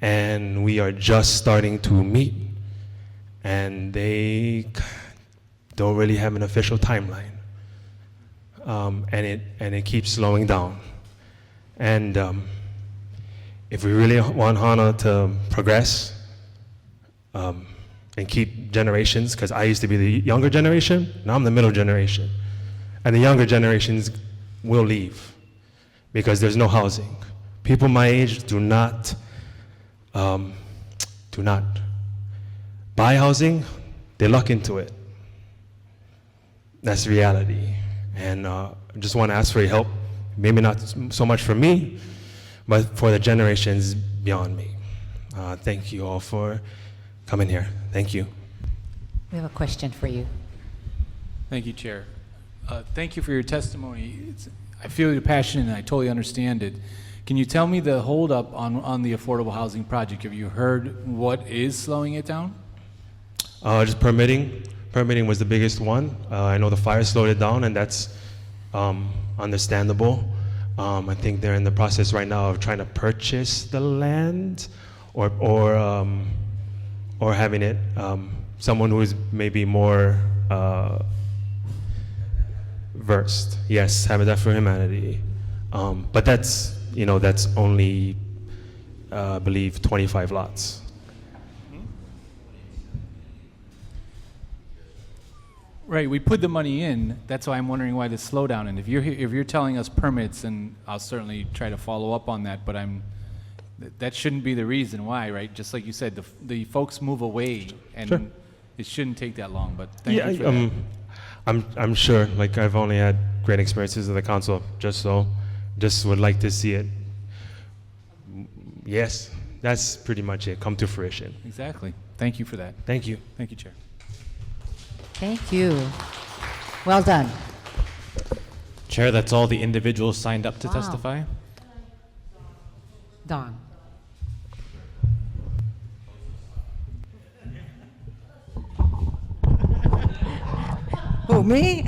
And we are just starting to meet. And they don't really have an official timeline. And it keeps slowing down. And if we really want Hāna to progress, and keep generations, because I used to be the younger generation, now I'm the middle generation. And the younger generations will leave because there's no housing. People my age do not buy housing, they luck into it. That's reality. And I just want to ask for your help, maybe not so much for me, but for the generations beyond me. Thank you all for coming here. Thank you. We have a question for you. Thank you, Chair. Thank you for your testimony. I feel your passion and I totally understand it. Can you tell me the holdup on the affordable housing project? Have you heard what is slowing it down? Just permitting. Permitting was the biggest one. I know the fire slowed it down, and that's understandable. I think they're in the process right now of trying to purchase the land, or having it someone who is maybe more versed. Yes, Habitat for Humanity. But that's only, I believe, 25 lots. Right, we put the money in. That's why I'm wondering why the slowdown. And if you're telling us permits, then I'll certainly try to follow up on that. But that shouldn't be the reason why, right? Just like you said, the folks move away, and Sure. it shouldn't take that long. But thank Yeah, you for that. I'm sure. Like, I've only had great experiences with the council. Just would like to see it. Yes, that's pretty much it. Come to fruition. Exactly. Thank you for that. Thank you. Thank you, Chair. Thank you. Well done. Chair, that's all the individuals signed up to Wow. testify. Don. Who, me?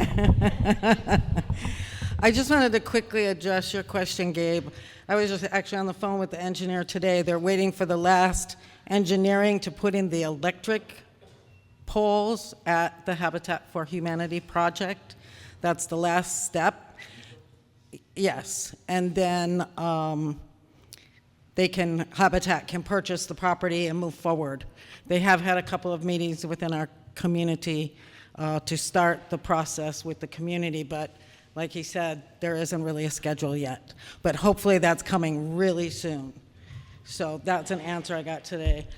I just wanted to quickly address your question, Gabe. I was just actually on the phone with the engineer today. They're waiting for the last engineering to put in the electric poles at the Habitat for Humanity project. That's the last step. Yes, and then Habitat can purchase the property and move forward. They have had a couple of meetings within our community to start the process with the community, but like he said, there isn't really a schedule yet. But hopefully that's coming really soon. So that's an answer I got today.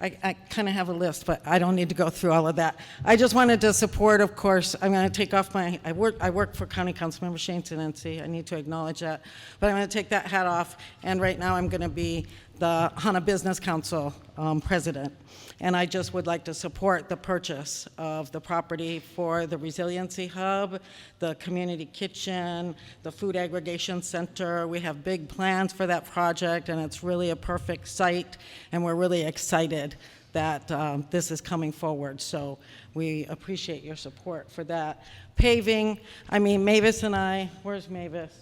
I kind of have a list, but I don't need to go through all of that. I just wanted to support, of course, I'm going to take off I work for County Councilmember Shane's NC. I need to acknowledge that. But I'm going to take that hat off, and right now I'm going to be the Hāna Business Council president. And I just would like to support the purchase of the property for the Resiliency Hub, the Community Kitchen, the Food Aggregation Center. We have big plans for that project, and it's really a perfect site, and we're really excited that this is coming forward. So we appreciate your support for that. Paving, I mean, Mavis and I, where's Mavis?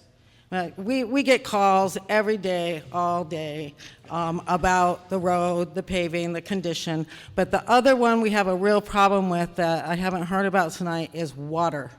We get calls every day, all day, about the road, the paving, the condition. But the other one we have a real problem with that I haven't heard about tonight is water.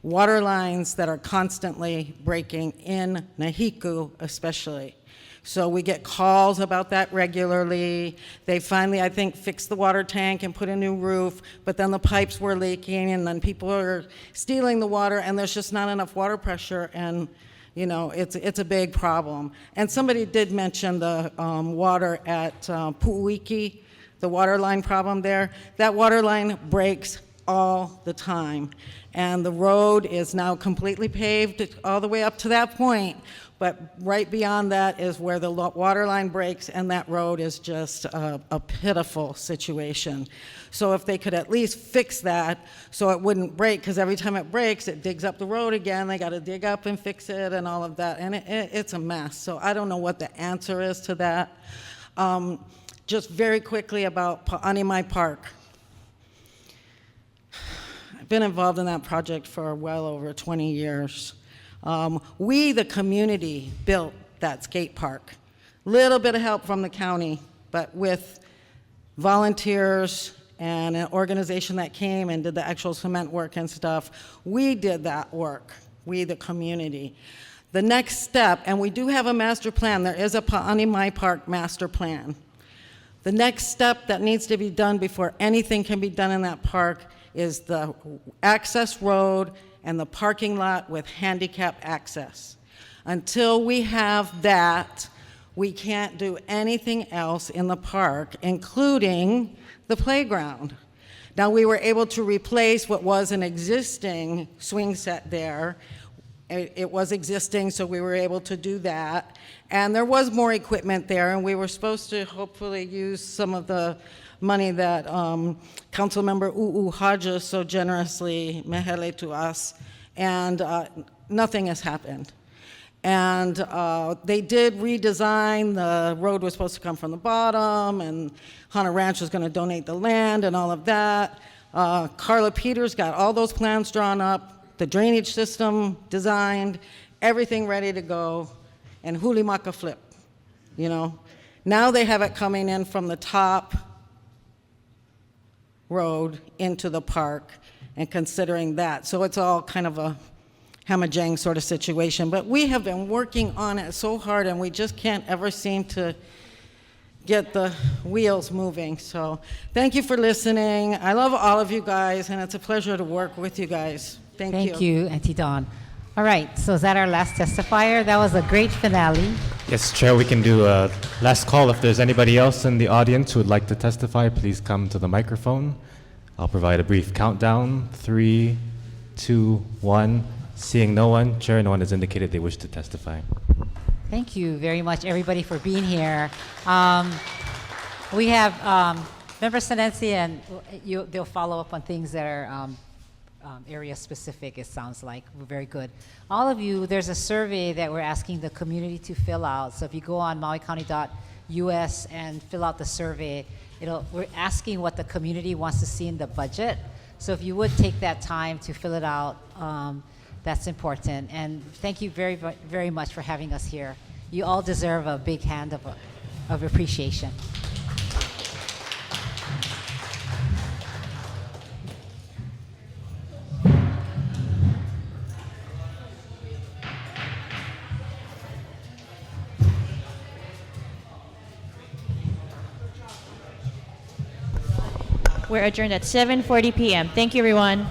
Water lines that are constantly breaking in Nahiku especially. So we get calls about that regularly. They finally, I think, fixed the water tank and put a new roof, but then the pipes were leaking, and then people are stealing the water, and there's just not enough water pressure, and you know, it's a big problem. And somebody did mention the water at Pu'uiki, the water line problem there. That water line breaks all the time. And the road is now completely paved all the way up to that point. But right beyond that is where the water line breaks, and that road is just a pitiful situation. So if they could at least fix that so it wouldn't break, because every time it breaks, it digs up the road again. They got to dig up and fix it and all of that, and it's a mess. So I don't know what the answer is to that. Just very quickly about Pa'animai Park. I've been involved in that project for well over 20 years. We, the community, built that skate park. Little bit of help from the county, but with volunteers and an organization that came and did the actual cement work and stuff, we did that work, we, the community. The next step, and we do have a master plan, there is a Pa'animai Park master plan. The next step that needs to be done before anything can be done in that park is the access road and the parking lot with handicap access. Until we have that, we can't do anything else in the park, including the playground. Now, we were able to replace what was an existing swing set there. It was existing, so we were able to do that. And there was more equipment there, and we were supposed to hopefully use some of the money that Councilmember U'u Hodges so generously mehele to us, and nothing has happened. And they did redesign. The road was supposed to come from the bottom, and Hāna Ranch was going to donate the land and all of that. Carla Peters got all those plans drawn up, the drainage system designed, everything ready to go, and Hulimaka flip, you know. Now they have it coming in from the top road into the park and considering that. So it's all kind of a hamajang sort of situation. But we have been working on it so hard, and we just can't ever seem to get the wheels moving. So thank you for listening. I love all of you guys, and it's a pleasure to work with you guys. Thank you. Thank you, Auntie Dawn. All right, so is that our last testifier? That was a great finale. Yes, Chair, we can do a last call. If there's anybody else in the audience who would like to testify, please come to the microphone. I'll provide a brief countdown. 3, 2, 1. Seeing no one, Chair, no one has indicated they wish to testify. Thank you very much, everybody, for being here. We have Member Senensi, and they'll follow up on things that are area specific, it sounds like. Very good. All of you, there's a survey that we're asking the community to fill out. So if you go on mauicounty.us and fill out the survey, we're asking what the community wants to see in the budget. So if you would take that time to fill it out, that's important. And thank you very, very much for having us here. You all deserve a big hand of appreciation. We're adjourned at 7:40 p.m. Thank you, everyone.